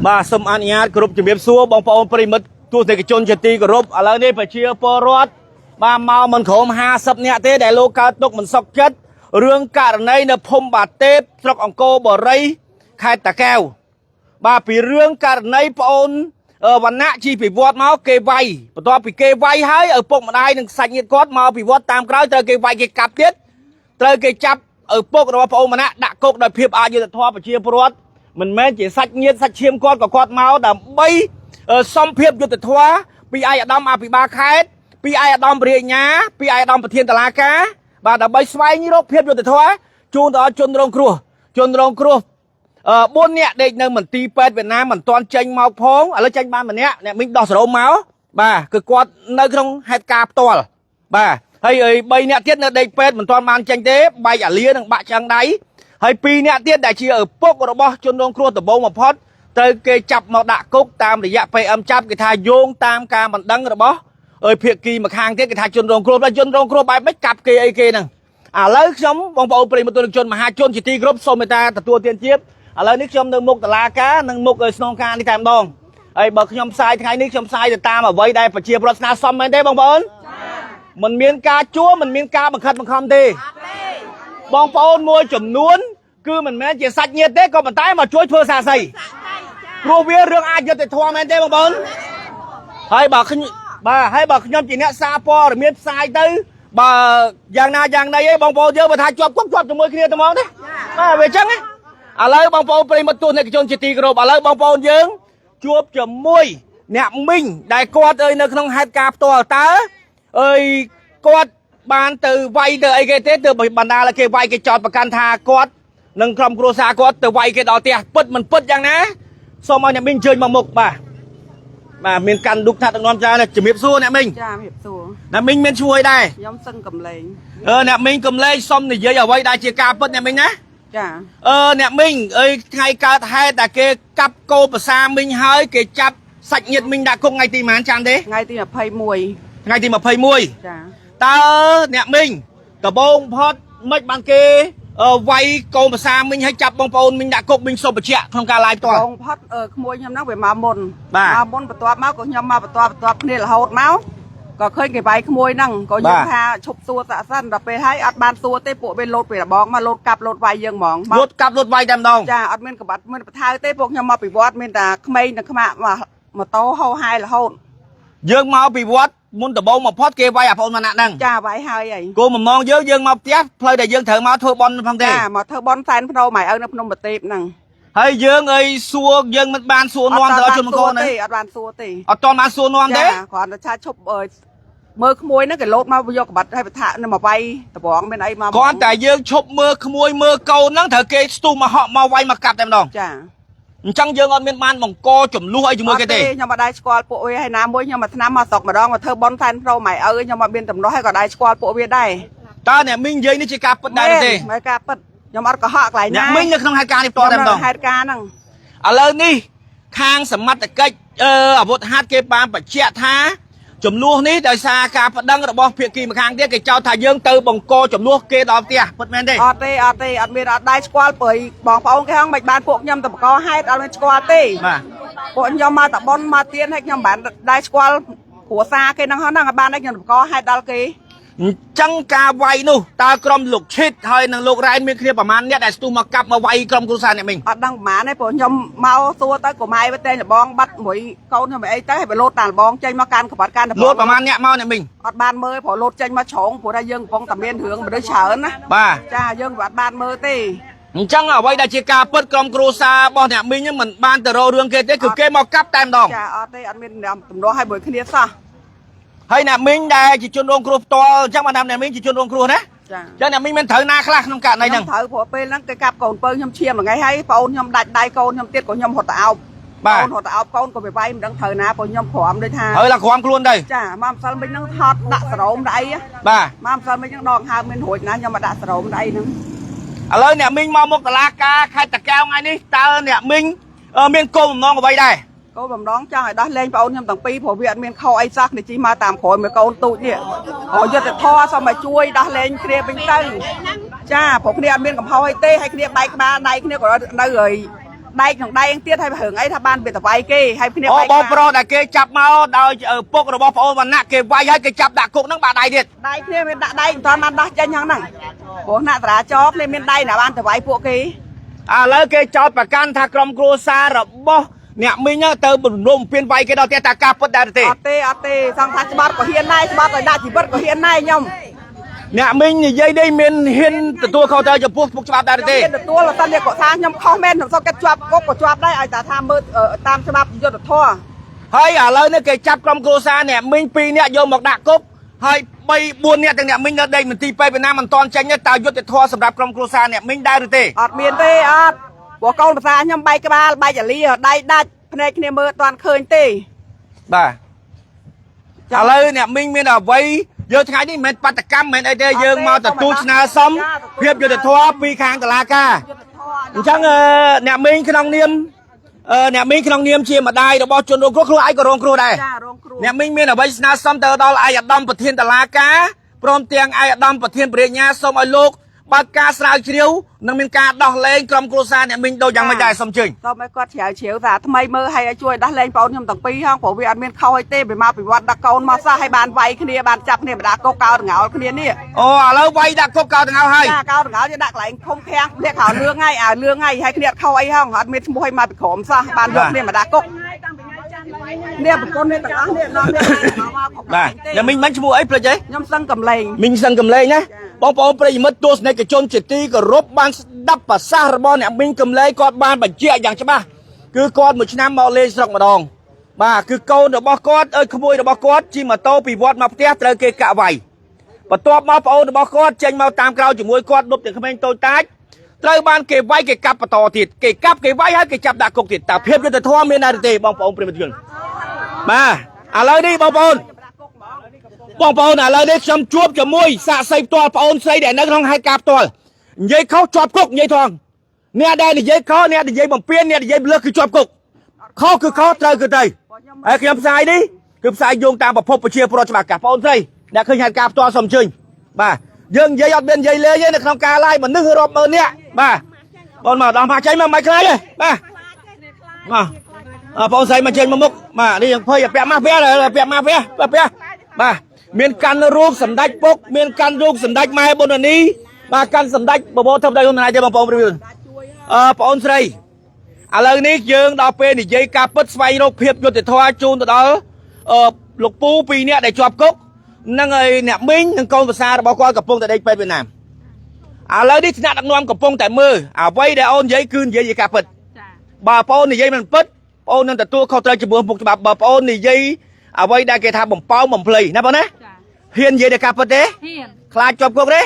bà xâm an nhát group chuẩn bị xua bóng pháo bри mất tu thể cái chôn chật ti group ở lại đây phải chia po rót bà mau mình khổ ha sập nhẹ thế để lô cao tốc mình sọc chất rương cả này là phong bà tép sọc ông cô bờ rây khai tà keo bà bị rương cả này phong và nã chi bị vót máu kê vay và to bị kê vay hay ở bụng mà ai đừng sạch nhiệt cốt mau bị vót tam cái tới kê vay kê cặp tiết tới kê chắp ở bụng đó phong mà nã đã cốt đời phiệp ai như thoa phải chia po rót mình mới chỉ sạch nhiệt sạch chiêm cốt của cốt máu đã bay xong phiệp như thoa bị ai ở đông à bị ba khai bị ai ở đông bề nhá bị ai ở đông thiên tà la cá bà đã bay xoay như đó phiệp như thoa chôn đó chôn rong cua bốn nè đây nơi mình ti pet Việt Nam mình toàn tranh máu phong ở lấy tranh ba mình nè mình đo sổ máu bà cứ quạt nơi không hai cặp to bà hay bay nè tiết nơi đây pet mình toàn mang tranh thế bay ở lia đằng bạ trăng đáy hay pi nè tiết đại chi ở pok của nó chôn rong cua từ bông mà phốt tới cây chập màu đạ cúc tam để dạ pay âm chắp cái thai vuông tam ca mình đắng rồi bó ơi phiệt kỳ mà hàng thế cái thai chôn rong cua bay bách cặp kia nè lấy sống bông bầu bì một tôi được chôn mà hai chôn chỉ ti group xong người ta tua tiền chiếp lấy nước trong nâng mục tà la cá nâng mục ở sông ca đi tam đong ấy bậc nhom sai thay nước trong sai thì ta mà vây đây phải chia pro na xong mấy thế bông bồn mình miên ca chúa mình miên ca bằng khật bằng không thì bông bồn mua chùm nuốn cứ mình mới chỉ sạch nhiệt thế còn mình tái mà chuối thua xa xầy pro viên rương ai cho thì thua mấy thế bông bồn hay bậc nhom chỉ nè xa po rồi miên sai tới bà giang này ấy bông bồn dơ mà thay chọp cho môi kia tao mong đấy về chắc ấy lấy bông bồn bì một tuần này cái chôn chỉ tì rồi lấy bông bồn dương chuột chấm môi nè mình đại quạt ơi nó không hai cặp to tá ơi quạt ban từ vay từ ấy cái tết từ bàn đa là cái vay cái chọt và can tha quạt nâng không cua xa quạt từ vay cái đỏ tiền mình bứt giang ná sau mà nè mình chơi mà mục bà mình cần đục thật ngon ra là chỉ miệp xua nè mình nè mình chui đây giống sân cầm lên nè mình cầm lên xong thì dưới ở vay đại chia cặp bứt nè mình nhá nè mình ơi ngay cả hai ta kê cặp cô và xa mình hơi cái chắp sạch nhiệt mình đã cùng ngày tìm án chán thế ngày tìm phây mùi ta nè mình cả bông phót mất bằng kê vay cô và xa mình hay chắp bông phôn mình đã cùng mình sộp ở chạ không cả lại toàn bông phót mùi nhầm nó về mà môn và toa máu của nhầm mà toa này là hột máu có khơi cái váy môi năng có những tha chụp xua dạ săn đập về hay ăn ban xua tê bộ bên lột về là bóng mà lột cặp lột vay dương mỏng lột cặp lột vay đầm đồng cha ăn men cả bát men thay tê bộ nhưng mà bị vót men là mây là mà to hâu hai là hôn dương mau bị vót muốn tập bông mà phót kia vay à phone mà nặng đằng cha váy hai vậy cô mà mong dớ dương mau tiếp phơi để dương thở máu thưa bon phong thế mà thưa bon fan đâu mày ơi nó không bật tép năng hay dương ơi xua dương mất ban xua non rồi cho một con này ăn ban xua tì ở toàn ban xua non thế còn là cha chụp mơ khmôi nó cái lột mà vô cái bật hay bật thạ nó mà vay tập bóng bên ấy mà con tại dương chụp mơ khmôi mơ câu nắng thở kê stu mà họ mà vay mà cặp em đồng chẳng dương on miền ban bằng co chùm lúa hay chùm mơ cái gì nhưng mà đại squad bộ hay nam môi nhưng mà nam mà sọc mà đó mà thơ bon fan pro mày ơi nhưng mà bên tầm đó hay còn đại squad bộ bên đây ta nè minh dây nó chỉ cặp bật đây gì mấy cặp bật nhưng mà có họ lại nè minh nó không hai ca đi to em đồng hai ca năng lên đi khang sầm mắt cách ở một hát kê ban phải chẹt tha chùm lúa ní đời xa cả phật đăng ở bò phiệt kỳ mà khang tiếc cái trao thả dương từ bằng co chùm lúa kê đó tia phật men đi ở bên đại squad bởi bóng pháo cái hang mạch ban cuộc nhâm tập có hai ở bên squad tê bộ nhâm mà tập bon mà tiên hay nhâm bản đại squad của xa cái năng năng ban đấy nhâm có hai đal kê chẳng ca vay nu ta cầm lục chết hơi năng lục rai miền kiaประมาณ เนี่ย đại stu mà cặp mà vay cầm cô sa này mình ở đằng má này bộ nhâm mau xua tới của mai với tên là bong bắt mũi câu thôi mày tới hay phải lột tàn bong chơi mà can của bạn can lột ประมาณ เนี่ย mau này mình ở ban mơ phải lột chơi mà trống của đại dương bong tầm biên hướng mà đôi chở á bà cha dương của ban mơ tê chẳng ở vay đại chia ca bớt cầm cô sa bọn này mình nhưng mình ban từ rồi đường kia thế cứ kê mà cặp tem đồng cha ở đây ăn bên tầm đó hai buổi kia sao hay nè mình đây chỉ chôn rong cua to chắc mà năm này mình chỉ chôn rong cua đấy cho nên mình thở na khla trong cạn này nè thở của bên nó cái cặp cồn pơ nhom chiêm là ngày hay phone nhom đặt đai cồn nhom tiết của nhom hột áo hột áo cồn của bị vay mình đang thở na của nhom khỏm đây tha là khỏm luôn đây chả mà sao mình đang hot đặt sầu đây á mà sao mình đang đòn hai mình hồi na nhưng mà đặt sầu đây nữa lên nè mình mau một la ca khai tạc cao ngay đi ta nè mình miền cồn ngon ở đây đây cô bầm đón cho người đó lên phone nhom tầng pi phổ viện miền khâu ai sắc để chỉ mà tạm khỏi mà câu tụi nè họ giờ thì tho sao mà chui đó lên kia bên tây cha phổ kia miền cầm phao hay tê hay kia bay ba này kia của nơi rồi đai thằng đai anh tiết hay hưởng ấy thà ban biệt tập ai kê hay cái Ô bông pro đã kê chập mau đòi bốc rồi bông pro mà nạ kê vay hay kê chập đã cục nắng bà đai điện đai kia bên đai toàn ban đai chân nhang nằng của nạ trả cho lên bên đai là ban tập ai phụ kê lấy kê cho bà can thà cầm cua xa rồi bông nè mình nhá từ bùn rôm phiên vay cái đó tê ta cặp bất đạt tê sang thà bắt của hiện nay bắt rồi đã chỉ bắt của hiện nay nhung nè mình thì dây đây mình hiên từ tua khâu tới cho buộc chập đạt tê tua là tân địa của sang nhung comment làm sao cái chập gốc của chập đây ai ta tham mơ ở tam chập vô được thua hay lấy nó kê chập cầm cua xa nè mình pi nè vô một đạc cúp hay bay buồn nè thằng nè mình ở đây mình ti bay Việt Nam mình toàn tranh nhất tao vô được thua sầm đạp cầm cua xa nè mình đai được tê miền tê của con xa nhung bay cái ba bay giả ly ở đây đa này kia mơ toàn khơi tê bà lấy nè mình là vay giờ tháng này mình bắt cam mình ở đây giờ mau tập tu na sống hiệp giờ được thua pi khang cả la ca chẳng nè mình cái nông niêm nè mình cái nông niêm chia mà đai đó bao chuẩn đồ cua ai có rong cua đây nè mình là vay na sống từ đó là ai đâm bật thiên cả la ca prom tiếng ai đâm bật thiên bể nhà xong ở lục ba ca sao chiếu nâng mình ca đọc lên cầm cua sa nè mình đâu chẳng mà dài xong chừng sao mấy con chéo chiếu ra thay mấy mơ hay chui đắt lên bao nhiêu tầng pi không phổ biến miền khâu hay tê bị ma bị vật đặc câu mà sao hay bàn vay cái này bàn chặt này mà đã câu cao ngạo cái này ồ lâu vay đã câu cao ngạo hay cao ngạo cho đặt lại không khen liệt hảo lương ngay lương ngay hay cái này khâu ấy không miền mua hay mà bị khổm sao bàn được này mà đã câu nè một con này tặng nè nó nè nhà mình bánh mua ấy rồi chứ nhom sân cầm lên mình sân cầm lên nhá bóng bóng bây mất tua này cái chôn chỉ ti cái rốt ban đắp và xa bóng nè mình cầm lấy con ban bánh chia dạng cho ba cứ con một năm mau lên sọc mà đòn bà cứ câu được bao con ơi không vui được bao con chi mà tô bị vót mọc tét rồi kê cạ vảy và to mau bao được bao con tranh mau tam cao chỉ môi con đốt tiền không anh tôi tách rồi ban kê vay kê cặp và to thịt kê cặp kê vay hết kê chập đã cục thịt tập hiệp cho tôi thua miền này thì bóng bóng bây giờ bà lời đi bóng bóng bóng bóng lời đi xâm chuốc cho môi xạ xây to bóng xây để nó không hai cặp to dây khâu chọp cục dây thòng nè đây là dây khó nè là dây bằng pin nè là dây lơ cứ chọp cục khó cứ khó trời cứ trời ai khi làm sai đi cứ sai dùng tam bọc phô chia pro cho bà cả bóng xây đã khơi hai cặp to xâm trình bà dừng dây ọt bên dây lê dây nó không ca lai mà nước rộp ơn nè bà còn mà đòm hạ cháy mà mày cái này bà bóng xây mà trên mà múc mà đi phơi bẹp ma phê rồi bẹp ma phê bà miền căn ruột sầm đách bốc miền căn ruột sầm đách mai bồn anh đi bà căn sầm đách bồ bồ thâm đây hôm nay cho bà bông review bóng xây lời ní dương đào phê thì dây cà pất xoay rô hiệp vô thì thoa chun từ đó lục pu pi nè để chọp cốc năng người nè minh năng con và xa bao qua cặp pông tại đây bên Việt Nam lời đi thì nè đặt nuông cặp pông tại mưa vay để ôn giấy cươn giấy gì cà pất bà pôn thì giấy mình pất ôn nênตัวเขาเตยจะบวมปกติแบบôn thì dâyไว้ได้แกทำบ่มเป้าบ่มเพลย์นะบ่นะเฮียนยี่เด็กกับประเดี๋ยวคลายจบกุกเด้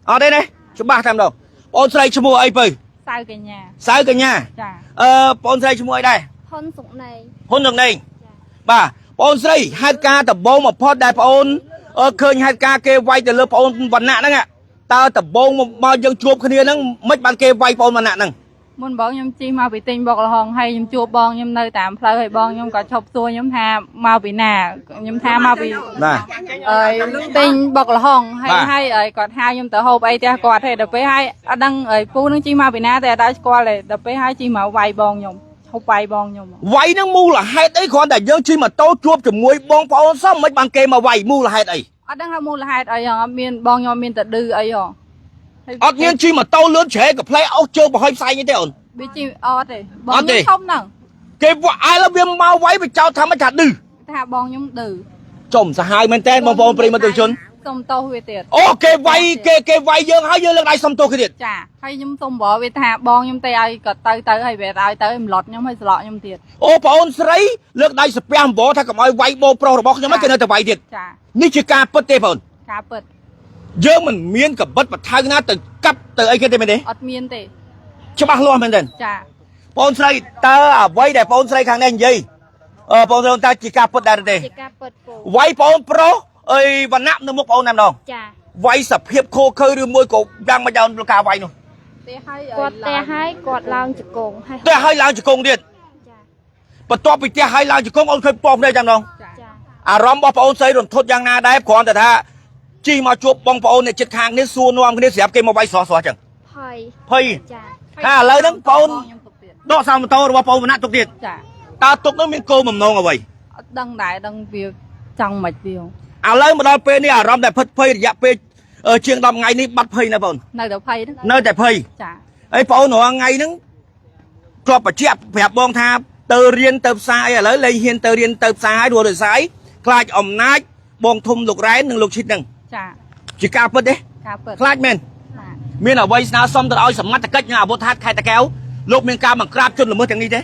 อ๋อได้เนี่ยชุบบ้าทำดอกปอนใส่ชั่วโมงไอ้ปืนใส่กันเนี่ยปอนใส่ชั่วโมงไอ้ได้พ้นสุกในบ่าปอนใส่ฮัตกาแต่บ่มาพอได้ปอนเคยฮัตกาเกไว้แต่เลือปอนวันหน้านั่งอ่ะตาแต่บ่มายังจูบคนเดียวนั่งไม่บันเกไว้ปอนวันหน้านั่งmuốn bong nhom chi mau bị tinh bọc là hòn hay nhom chua bong nhom nơi tạm phơi hay bong nhom cả chọc xua nhom tha mau bị nà nhom tha mau bị tinh bọc là hòn hay hay còn hai nhom tờ hộp ấy thì còn thì đập với hai đăng phu nó chi mau bị nà thì đã qua lại đập với hai chi mau vay bong nhom hộp vay bong nhom vay nó mua là hai đấy còn để dân chi mà tao chuột chụp muối bong phao xong mấy bằng kê mà vay mua là hai đấy đăng ham mua là hai ấy miền bong nhom miền tật đư ấy hả ọt nhiên chi mà tao lớn trẻกับ play out chơi mà hơi say như thế ổn bị chi ọt thì bong nhom không nè cái vợ ai là viêm mau váy bị trao thắm mà chặt đừ thà bong nhom đừ chồng sa hai men ten bong bong prima từ chun xong tô về tiền ok vay cái vay dương hai dương lên đây xong tô cái tiền chả hay nhom xong bỏ về thà bong nhom tay ai cật tới hay về tay tới em lọt nhom hay lọt nhom tiền ô bọn sấy lược đây spam bỏ thay cầm ai vay bong pro rồi bóc nhom mấy cái nơi từ vay tiềnนี่คือการเปิดเตะผลการเปิดเยอะมันเมียนกับบัดปัดทางหน้าตึกกับตึกไอ้แค่เต็มเลยอดเมียนเตะใช่ป่ะล้อมันเด่นจ้าปอนไซตาไว้แต่ปอนไซข้างในยี่ปอนไซตาจีการเปิดได้เลยจีการเปิดไว้ปอนโปรวันนับนึกมุกปอนนั่นดองจ้าไว้สับเพียบโคเคยหรือมวยกดังมาจากลูกค้าไว้นู่นกดลางจุกโกงให้แต่ให้ลางจุกโกงเดียดปัตตอไปแต่ให้ลางจุกโกงเอาเคยปอมได้จังดองรำบอกปอนไซรวมทดยังนาได้ก่อนแต่ถ้าจีมาจูบบองปอนเนี่ยจิตทางนี่ซูนวมคนนี้เสียบเกมมาไว้สอจังพยเลยนั่งปอน đọ sao mà tao bao bao nát tục tiền ចា ta tục nó miếng cô mầm non à vậy អត់ដឹងដែរដឹងវាចង់មិនវា à lấy mà đo pe này à rom đại phật phơi dạ pe chiêng đom ngày ní bắt phơi nè bọn នៅតែភ័យហ្នឹង nơi đại phơi ចា ấy bọn nó ngày nứng cho bà chẹp phẹp bong tha tơ riêng tơ sai à lấy lấy hiên tơ riêng tơ sai đùa rồi sai khai ẩm nát bong thum lục rái nâng lục chít nâng ចា chỉ cao bớt đấy ការពិត khai men បាទ miền ở vây nào xong tao oi sầm mắt ta cách nhà bột hát khai ta kéo lục miền cao bằng crab chân là mới thằng đi thế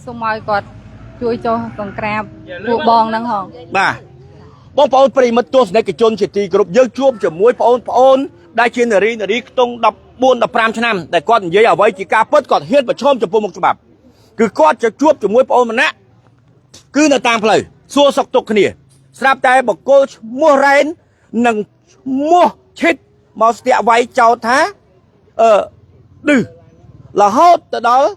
សូមឲ្យគាត់ជួយចុះកង្ក្រាបពួកបងហ្នឹងហង bà bong paul pri mất tua này cái chôn chỉ tì group dơ chuông chỉ muối paul đại chiến nari tung đập buôn đập pram nămแต่ก่อนdưới ở vây chỉ cao bớt còn hiết và chôm cho buôn một chục cứ conจะchuột chỉ muối paul mà nè cứ là tam phơi xua sọc tục kia sạp tay bọc cô mua rain nâng mua chết mà sẽ vay cháu thá đừ là hốt từ đó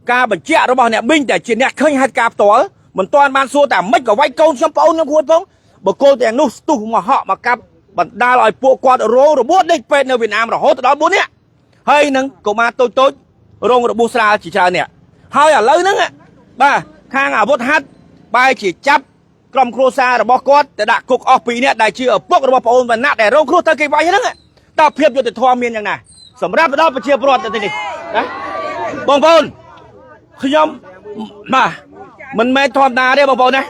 ca bật chẹt đó bảo nè binh để chỉ nè khơi hai cặp tổ mình toàn ban xua tạm mấy cả vay câu trong paul nó cuốn phong bọc cô thì nút tu mà họ mà cặp bật đa loại bộ quạt rô rồi bút đi bên ở Việt Nam rồi hốt từ đó bút nè hay nâng cô ma tôi rong rồi bút ra chỉ chờ nè hơi ở lớn nâng ạ ba khang à bút hát bài chỉ chấp cầm khô xa rồi bó cốt để đặt cục ọp này đại chi ở bốc rồi bó paul và nát để rong khô thơ cây vay hết nâng ạ ta phiệp cho từ thoa miên như này sầm ráp đó phải chia bọt từ đây đấy bông paul khi nhom mà mình mê thon đá đây bông paul này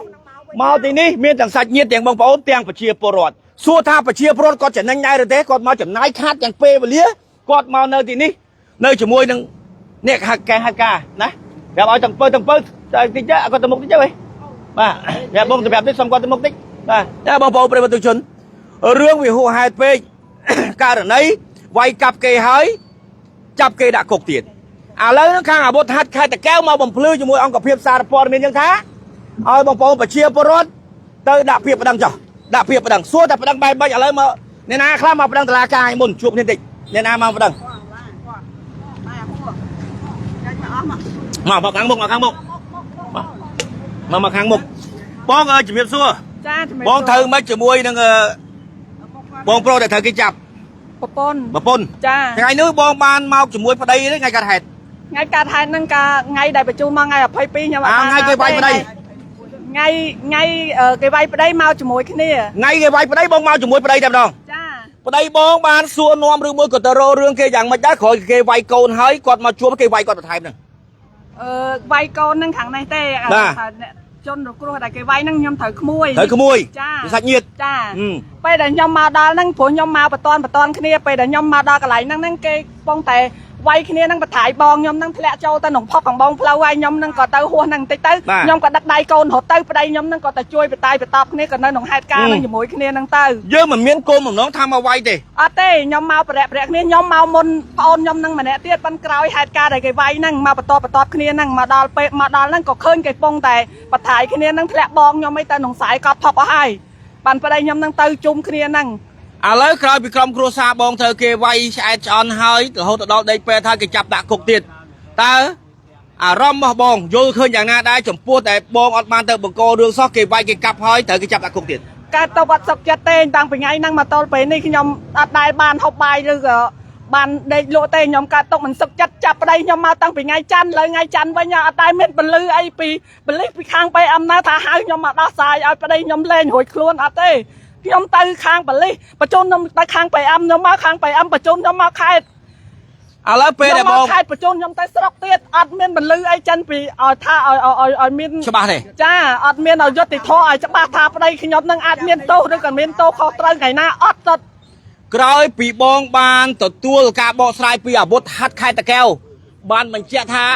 mau tí ní miên chẳng sạch nhiệt tiếng bông paul tiếng phải chia bọt xua tha phải chia bọt còn chẳng nhanh nhai rồi thế còn mau chẳng nái khát chẳng phê và lía còn mau nơi tí ní nơi chỉ môi nâng nè hai ca này gặp ở tầng pơ tí chứ còn tầng một tí chứ vậy mà gặp bông tầng tích xong còn tầng một tích mà nha bông paul phải tự chuẩn rương vì hồ hai phê ca ở đây vay cặp cây hái chắp cây đã cục tiền à lấy nó khang à bột hạt khai ta kéo mau bầm phơi cho môi ông cặp phiệp xa port miền dân thá ơi bông paul phải chia bọt tới đạp phiệp vào đằng chở đạp phiệp vào đằng xua đạp vào đằng bay bay ở lấy mà nên na khám mà vào đằng là cài mồn chuột nên tịch nên na mau vào đằng mà kháng mục mà kháng mục bong ơi chỉ biết xua bong thơ mấy chỉ môi đằng bong pro để thơ cái chập ប្រពន្ធ bà pôn ចា ថ្ងៃនេះបងបានមកជាមួយប្តីទេថ្ងៃកាត់ហេតុ ថ្ងៃកាត់ហេតុហ្នឹងកាថ្ងៃដែលបញ្ជូនមកថ្ងៃ22ខ្ញុំអត់ ថ្ងៃគេវាយប្តី ថ្ងៃគេវាយប្តីមកជាមួយគ្នា ថ្ងៃគេវាយប្តីបងមកជាមួយប្តីតែម្ដង ចា ប្តីបងបានសួរនាំឬមួយក៏ទៅរករឿងគេយ៉ាងម៉េចដែរក្រោយគេវាយកូនហើយគាត់មកជួបគេវាយគាត់បន្ថែមហ្នឹង វាយកូនហ្នឹងខាងនេះទេជនរគ្រោះដែលគេវាយហ្នឹងខ្ញុំត្រូវក្មួយ ត្រូវក្មួយ ចា សាច់ញាតិ ចា ពេលដែលខ្ញុំមកដល់ហ្នឹងព្រោះខ្ញុំមកបតនគ្នាពេលដែលខ្ញុំមកដល់កន្លែងហ្នឹងគេកំពុងតែវាយគ្នាហ្នឹងបថៃបងខ្ញុំហ្នឹងធ្លាក់ចូលទៅក្នុងផុកកំបងផ្លូវហើយខ្ញុំហ្នឹងក៏ទៅហួសហ្នឹងបន្តិចទៅខ្ញុំក៏ដឹកដៃកូនរត់ទៅប្តីខ្ញុំហ្នឹងក៏ទៅជួយបតាយបតបគ្នាក៏នៅក្នុងហេតុការណ៍ហ្នឹងជាមួយគ្នាហ្នឹងទៅ យើងមិនមានគោលបំណងថាមកវាយទេ អត់ទេខ្ញុំមកប្រែគ្នាខ្ញុំមកមុនប្អូនខ្ញុំហ្នឹងម្នាក់ទៀតប៉ុនក្រោយហេតុការណ៍ដែលគេវាយហ្នឹងមកបតគ្នាហ្នឹងមកដល់ពេលមកដល់ហ្នឹងក៏ឃើញគេកំពុងតែបថៃគ្នាហ្នឹងធ្លាក់បងខ្ញុំឯទៅក្នុងខ្សែកប់ផុកអស់ហើយបានប្តីខ្ញុំហ្នឹងទៅជុំគ្នាហ្នឹង ឥឡូវក្រោយពីក្រុមគ្រួសារបងត្រូវគេវាយឆ្អែតឆ្អន់ហើយរហូតដល់ដេកពេលថាគេចាប់ដាក់គុកទៀតតើអារម្មណ៍របស់បងយល់ឃើញយ៉ាងណាដែរចំពោះតែបងអត់បានទៅបង្ករឿងសោះគេវាយគេកាប់ហើយត្រូវគេចាប់ដាក់គុកទៀត កើតទៅវត្តសុកចិត្តទេតាំងពីថ្ងៃហ្នឹងមកដល់ពេលនេះខ្ញុំអត់ដែលបានហូបបាយឬក៏បានដេកលក់ទេខ្ញុំកើតទុកមិនសុកចិត្តចាប់ប្តីខ្ញុំមកតាំងពីថ្ងៃច័ន្ទលើថ្ងៃច័ន្ទវិញអត់ដែលមានពលឺអីពីប៉លិសពីខាងបែអំណាថាហៅខ្ញុំមកដោះស្រាយឲ្យប្តីខ្ញុំលេងរួចខ្លួនអត់ទេខ្ញុំទៅខាងប៉លិសបញ្ជូនខ្ញុំទៅខាងបែអំខ្ញុំមកខាងបែអំបញ្ជូនខ្ញុំមកខេត្ត ឥឡូវពេលដែលបងខេត្តបញ្ជូនខ្ញុំទៅស្រុកទៀតអត់មានពលឺអីចិនពីឲ្យថាឲ្យមានច្បាស់ទេចាអត់មានឲ្យយុត្តិធម៌ឲ្យច្បាស់ថាប្តីខ្ញុំនឹងអាចមានទោសឬក៏មានទោសខុសត្រូវថ្ងៃណាអត់ទៅក្រោយពីបងបានទទួលការបកស្រាយពីអាវុធហត្ថខេត្តតាកែវបានបញ្ជាក់ថា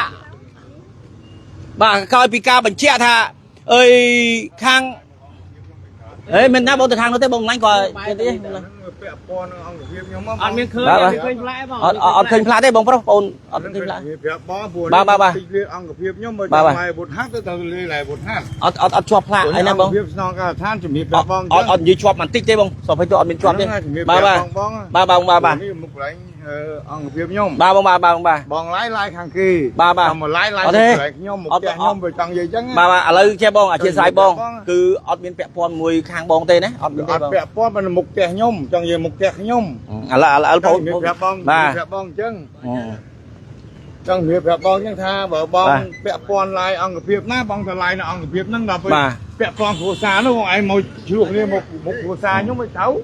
បាទក្រោយពីការបញ្ជាក់ថាអើយខាងអេមិនណាបងទៅខាងនោះទេបងឡាញ់ក៏ទៀតទេពាក់ព័ន្ធនឹងអង្គភាពខ្ញុំអត់មានឃើញផ្លែបងអត់ឃើញផ្លែទេបងប្រុសបងអត់ឃើញផ្លែប្រាប់បងព្រោះបាទអង្គភាពខ្ញុំមើលតែវុធហាត់ទៅលេងlạiវុធហាត់អត់ជាប់ផ្លែអីណាបងភាពស្នងការដ្ឋានជំរាបប្រាប់បងអត់និយាយជាប់បន្តិចទេបងសពឲ្យទៅអត់មានជាប់ទេបាទមុខកន្លែងអង្គភាពខ្ញុំបាទបងឡាយខាងគេបាទមកឡាយខ្ញុំមកផ្ទះខ្ញុំវាចង់និយាយអញ្ចឹងបាទឥឡូវចេះបងអធិស្ឋានបងគឺអត់មានពាក់ព័ន្ធមួយខាងបងទេណាអត់មានទេបងអត់ពាក់ព័ន្ធមកមុខផ្ទះខ្ញុំចង់និយាយមុខផ្ទះខ្ញុំឥឡូវបងប្រាប់បងអញ្ចឹង trong việc là bong chẳng tha vợ bong bẹ con lại ăn việc ná bong thằng lại nó ăn việc nâng đập bẹ con của xa nó không ai mồi chuộc lên một của xa nhưng mà cháu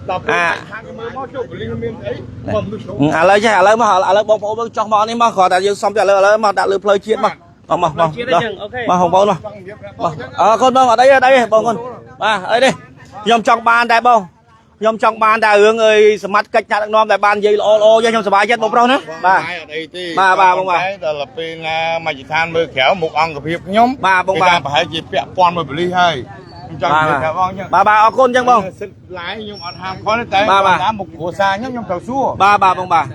đập hai cái mưa máu chuộc của linh miên ấy lấy chứ lấy mà họ lấy bong phố bong cho món đi mà khỏi tại dương xong rồi lấy mà đã lừa plei chiết mà mà không bong mà con bong ở đây bong con ở đây nhom trong ban đại bong nhom trong ban đại hướng ơi smart cách nhặt non đại ban gì ô cho nhom sờ bài chết bong đâu nữa ba bong ba là bên mà chỉ than mưa khéo một ăn việc nhóm ba bong ba phải chỉ bẹ con mà beli hay ba con chẳng bong lái nhưng mà ham khó đấy ba một của xa nhóc nhom tàu xua ba bong ba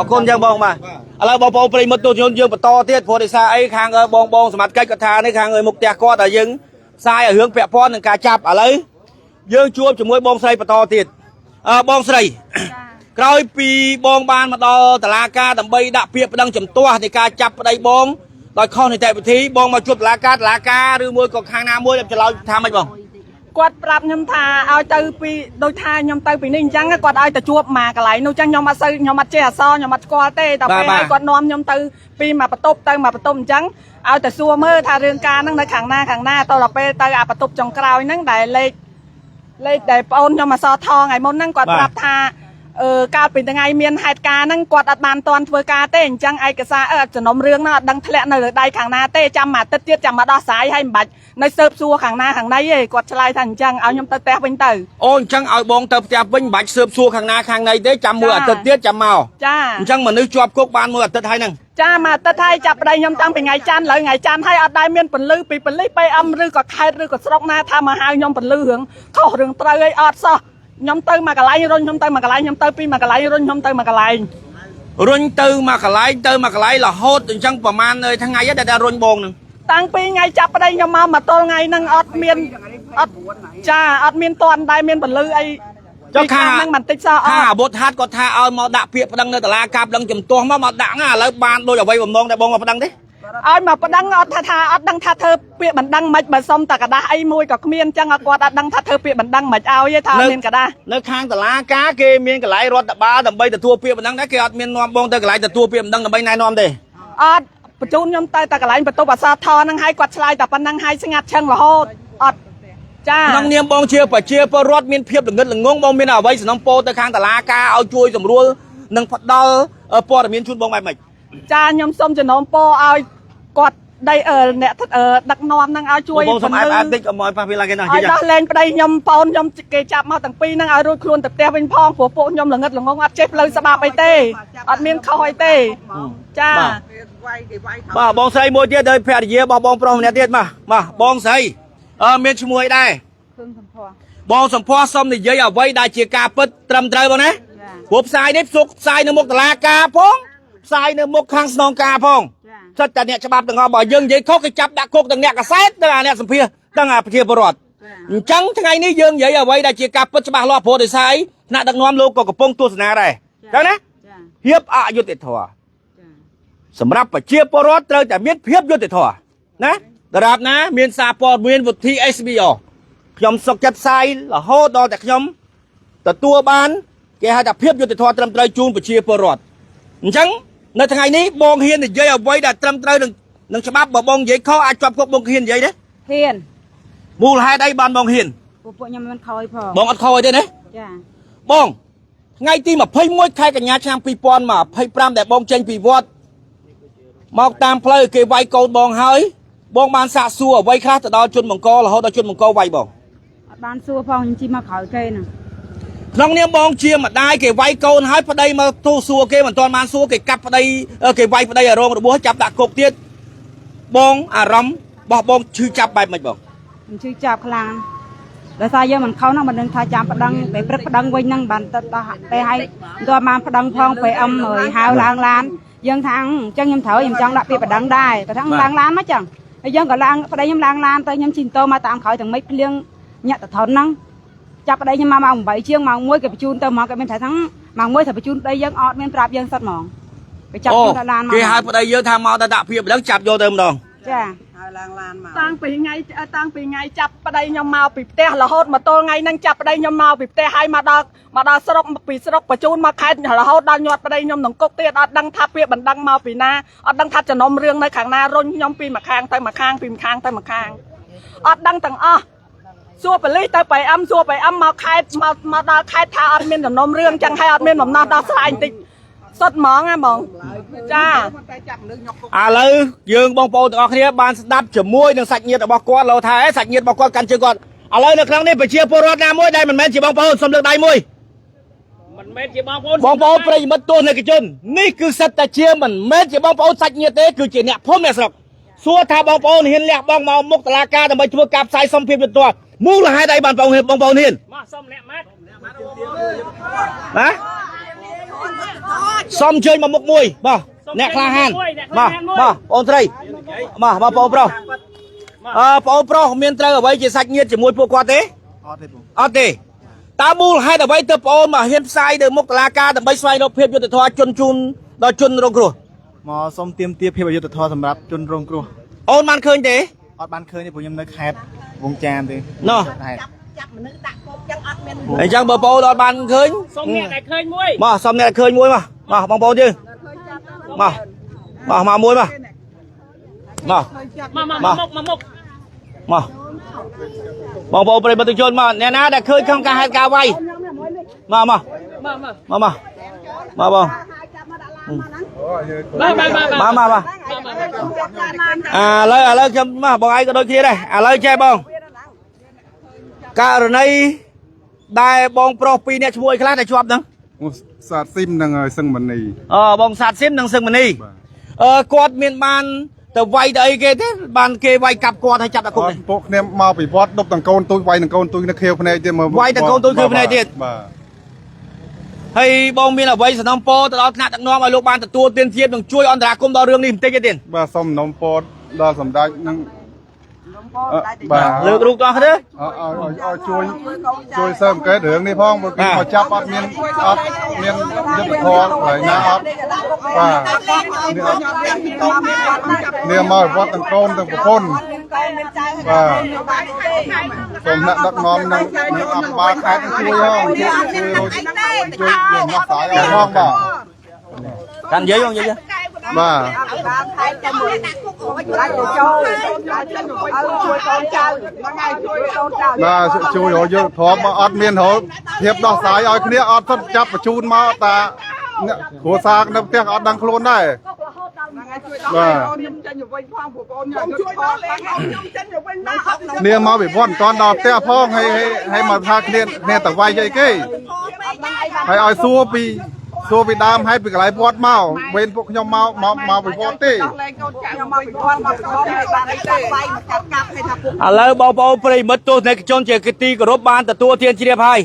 con chẳng bong mà là bong bong plei mất tôi dương to tiết phô để xa ấy khang bong smart cách cách tha đấy khang ơi mục tiêu co tại dương sai ở hướng bẹ con đừng cá chạp ở lấy dương chua chỉ mỗi bong xây to tiết bong xây rồi pi bong ban mà đo tà la ca tầm bay đạp piệp đang chấm toa thì ca chập ở đây bong rồi con thì tại vì bong mà chụp lá ca đưa môi còn khang nam môi làm cho lao tham mấy bong quạt prap nhom tha ao từ pi đôi tha nhom từ pi ninh trắng quạt ao từ chuột mà cái lại nô trắng nhom mà xây nhom mà che so nhom mà qua tê tao pe hai quạt nom nhom từ pi mà bắt tốp từ mà bắt tốp trắng ao từ xua mơ tha riêng ca năng nơi khang na tao là pe từ à bắt tốp trong cào năng đại lên để ôn nhom mà so thò ngày môn năng quạt prap thaการเป็นยังไงเมียนเหตุการณ์นั่งกวาดอัดบานตอนเพื่อการเต้นจังไอกระซาจะนมเรื่องน่ะดังทะเลในได้ขังนาเต้จำมาเตี้ยจำมาดอสายให้บัดในเสิร์ฟซัวขังนาขังในเย่กวาดชลายทันจังเอายมเตะเป็นเต๋อโอ้จังเอาบองเตะจับเป็นบัดเสิร์ฟซัวขังนาขังในเต้จำมือเตี้ยจำเมาจ้าจังเหมือนนึกจวบกุ๊กบานมือเตะไทยนั่งจ้ามาเตะไทยจับได้ยมตั้งเป็นไงจันเลยไงจันให้อัดได้เมียนเป็นลือปีเป็นลือไปอำลือกับใครลือกับสระนาทำมาหายมเป็นลือหึงเข้าเรื่องเตยอัดซะยมเตยมากระไรรุ่นยมเตยมากระไรยมเตยปีมากระไรรุ่นยมเตยมากระไรรุ่นเตยมากระไรlà hốtจังประมาณเลยทั้งไงยัดได้รุ่นบงหนึ่งตั้งปีไงจับได้ยมมาตัวไงนั่งอัดเมียนอัดจ้าอัดเมียนตอนได้เมียนเป็นลือไอเจ้าข้านั่งมันติ๊กซ่าข้าบทฮัดก็ท่าเอามาดักเพียบดังในตลาดกาบดังจมตัวมาดักอ่ะแล้วบานโดยเอาไว้ผมมองได้บงมาดังดิเอามาประดังอัดท่าอัดดังท่าเธอเปียบันดังมัดบันซอมตะกระดาไอ้มวยกับเมียนจังอัดกวาดอัดดังท่าเธอเปียบันดังมัดเอาเย่ท่าเมียนกระดาในข้างตลาดกาเกเมียนกระไรรถตะบ้าตะใบตะตัวเปียบันดังได้เกี่ยวเมียนนอมบงตะกระไรตะตัวเปียบันดังตะใบนายนอมเด้อัดประจุยมเตยตะกระไรประตูปัสสาวะทอนั่งให้กวาดชลายแต่ปันนั่งให้สงัดเชิงละโหดอัดจ้านั่งเนียมบงเชียร์ปะเชียร์ปะรถเมียนเพียบหลังเงินหลังงงบงเมียนเอาไว้สนองโปตะข้างตลาดกาเอาช่วยสำรวจนั่งพัดดอปอดเมียนชุดบงใบใหม่จ้ายมส้มจะน้องโปเอากวาดได้เนี่ยดักนอนนั่งเอาช่วยผมสมัยอาติ๊กมอยพาพิลาเกน่าไอ้ดอกเลนไปได้ยมปอนยมเกจับมาตั้งปีนั่งเอารุ่ยครวนแต่เตี้ยเป็นพองผัวโปยมหลังเงินหลังงงอัดเจ็บเลยสบายไปเต้อัดเมียนเข้าไอเต้จ้าบ่บองใส่มวยเตี้ยเดินแพร่เยี่ยบ่บองโปรเนี่ยเตี้ยมาบองใส่เมียนช่วยได้บองสมพอซ้อมนี่เยอะเอาไว้ได้เชียร์กาปิดตรำเตยบ่นะหัวสายนิบสุกสายในมุกตลากาพงสายในมุกข้างสนองกาพงสัจจะเนี่ยฉบับต่างๆบ่ยังยัยเขาก็จับดักโคกต่างเนี่ยกระเซ็ดต่างเนี่ยสัมเพียต่างเพียประวัติจังทั้งไงนี่ยังยัยเอาไว้ได้เชียร์กาปิดฉบับรอโพดสายหน้าดักน้อมโลกก็ป้องตัวสนาได้จังนะเพียบอายุติดถั่วสำหรับเชียร์ประวัติเราจะมีเพียบยุติถั่วนะระดับนะมีนซาปอร์มีนวุฒิ SBO ขยมสกัดสายละโหดอแต่ขยมแต่ตัวบ้านแกหาจะเพียบยุติถั่วเตรียมเตยจูนไปเชียร์ประวัติจังในทางนี้บองเฮียนเยอะเอาไว้ได้เตรียมเตยหนึ่งฉบับบองเยอะเขาอาจจับพวกบองเฮียนเยอะเด้เฮียนมูลให้ได้บ้านบองเฮียนพวกยังมันคอยพอบองอัดคอยได้เด้บองไงที่มาเพ่มวยใครกับยาชามปีปอนมาเพ่ปรามแต่บองเจนปีวอดมองตามเพลย์เกไวโกบองเฮ้ยบองบานสะซัวไว้คลาแต่ดาวจุนมังกรเราดาวจุนมังกรไวบองบานซัวพองจริงมาขายเกน่ะน้องเนี่ยบองเชียร์มาได้เกไวโกนให้ประเดี๋ยวมาทูซัวเกมันตอนมาซัวเกกับประเดี๋ยวเกไวประเดี๋ยวรองระบุให้จับดักกบเตี้ยบองอารมณ์บองชื่อจับใบไม่บองมันชื่อจับคลางแล้วซาเยอะมันเขานั่งบันดึงทาจามประดังไปปรึกประดังไว้นั่งบันตาไปให้ตัวมาประดังพองไปเหยหาวล้านยังทางจังยำเถายังจังละปีประดังได้แต่ทั้งล้านไม่จังยังก็ล้างประเดี๋ยวยำล้านแต่ยำชินโตมาตามเขาถึงไม่เลี้ยงเนี่ยแต่ถอนนั่งจับประเดี๋ยมาใบเชียงมามวยกับจูนเติมมองกับเป็นถ่ายทั้งมามวยถ่ายจูนได้ยังออดเป็นปราบยังสัตว์มองไปจับจูนล้านมาเกี่ยหายประเดี๋ยวทำมาตะดะเพียบแล้วจับโยเติมดองจ้า តាំងពីថ្ងៃចាប់ប្តីខ្ញុំមកពីផ្ទះរហូតមកទល់ថ្ងៃហ្នឹងចាប់ប្តីខ្ញុំមកពីផ្ទះហើយមកដល់ស្រុកពីស្រុកបញ្ជូនមកខេត្តរហូតដល់ញាត់ប្តីខ្ញុំនឹងគុកទៀតអត់ដឹងថាពាក្យបណ្ដឹងមកពីណាអត់ដឹងថាចំណុំរឿងនៅខាងណារុញខ្ញុំពីម្ខាងទៅម្ខាងពីម្ខាងទៅម្ខាងអត់ដឹងទាំងអស់សួរប៉ូលីសទៅបៃអឹមសួរបៃអឹមមកខេត្តមកដល់ខេត្តថាអត់មានចំណុំរឿងចឹងហើយអត់មានបំណោះដោះស្រាយបន្តិចសុទ្ធហ្មងហ៎បងចាឥឡូវយើងបងប្អូនទាំងអស់គ្នាបានស្ដាប់ជាមួយនឹងសាច់ញាតិរបស់គាត់លោថាសាច់ញាតិរបស់គាត់កាន់ជើងគាត់ឥឡូវនៅក្នុងនេះប្រជាពលរដ្ឋណាមួយដែលមិនមែនជាបងប្អូនសូមលើកដៃមួយមិនមែនជាបងប្អូនប្រិយមិត្តទស្សនិកជននេះគឺសិតតែជាមិនមែនជាបងប្អូនសាច់ញាតិទេគឺជាអ្នកភូមិអ្នកស្រុកសួរថាបងប្អូនហ៊ានលះបង់មកមុខតុលាការដើម្បីធ្វើការផ្សាយសំភារយុត្តិធម៌មូលហេតុអីបានបងប្អូនហ៊ានមកសុំអ្នកម៉ាត់ណាសុំជើញមកមុខមួយបាទអ្នកក្លាហានបាទបងស្រីបាទបងប្អូនប្រុសបងប្រុសមានត្រូវអ្វីជាសាច់ញាតិជាមួយពួកគាត់ទេអត់ទេតើមូលហេតុអ្វីទៅបងប្អូនមកហ៊ានផ្សាយទៅមុខតុលាការដើម្បីស្វែងរកភាពយុត្តិធម៌ជូនដល់ជនរងគ្រោះមកសុំទាមទារភាពយុត្តិធម៌សម្រាប់ជនរងគ្រោះអូនបានឃើញទេអត់បានឃើញទេព្រោះខ្ញុំនៅខេត្តវងចាមទេណោះចាប់មនុស្សដាក់គុកចឹងអត់មានអញ្ចឹងបើបងប្អូនអត់បានឃើញសុំអ្នកដែលឃើញមួយមកសុំអ្នកឃើញមួយមកបងប្អូនយើងមកមួយមកបងប្អូនប្រិយមិត្តជនមកអ្នកណាដែលឃើញក្នុងការហេតុការណ៍វាយមកបងឥឡូវខ្ញុំមកបងឯងក៏ដូចគ្នាដែរឥឡូវចេះបងករណីដែលបងប្រុសពីរអ្នកឈ្មោះខ្លះដែលជាប់ហ្នឹងសាទស៊ីមនិងសឹងមនីបងសាទស៊ីមនិងសឹងមនីគាត់មានបានទៅវាយទៅអីគេទេបានគេវាយកាប់គាត់ហើយចាប់ដាក់គុកនេះពួកគ្នាមកពីវត្តដប់ទាំងកូនទូចវាយទាំងកូនទូចនៅខៀវភ្នែកទៀតមើលវាយទាំងកូនទូចខៀវភ្នែកទៀតបាទហើយបងមានអ្វីសំណពរទៅដល់ថ្នាក់ដឹកនាំឲ្យលោកបានទទួលទានភាពនិងជួយអន្តរាគមន៍ដល់រឿងនេះបន្តិចទៀតបាទសូមសំណពរដល់សម្ដេចនឹងបាទលើករូបតោះគ្នាជួយសើមកែរឿងនេះផងព្រោះគេមកចាប់អត់មានយុទ្ធធម៌ហើយណាអត់បាទនេះមកវត្តទាំងកូនទាំងប្រពន្ធបាទសូមអ្នកដឹកនាំនឹងអភិបាលខេត្តជួយផងជួយមកស្រាយអស់ផងបាទកាន់និយាយបងនិយាយបាទខេត្តតែមួយអាចចូលជួយកូនចៅជួយកូនចៅបាទជួយរយុទ្ធធម៌អត់មានរហូតភាពដោះស្រាយឲ្យគ្នាអត់សុទ្ធចាប់បញ្ជូនមកតាគ្រួសារនៅផ្ទះអត់ដឹងខ្លួនដែរបាទខ្ញុំចេញទៅវិញផងព្រោះបងខ្ញុំជួយដល់ខ្ញុំចេញទៅវិញមកអត់នាងមកវិវត្តមិនតាន់ដល់ផ្ទះផងហើយមកថាគ្នាតវាយអីគេហើយឲ្យសួរពីដើមហើយពីកន្លែងវត្តមកវេនពួកខ្ញុំមកពីវត្តទេឥឡូវបងប្អូនប្រិយមិត្តទស្សនិកជនជាទីគោរពបានទទួលទានជ្រាបហើយ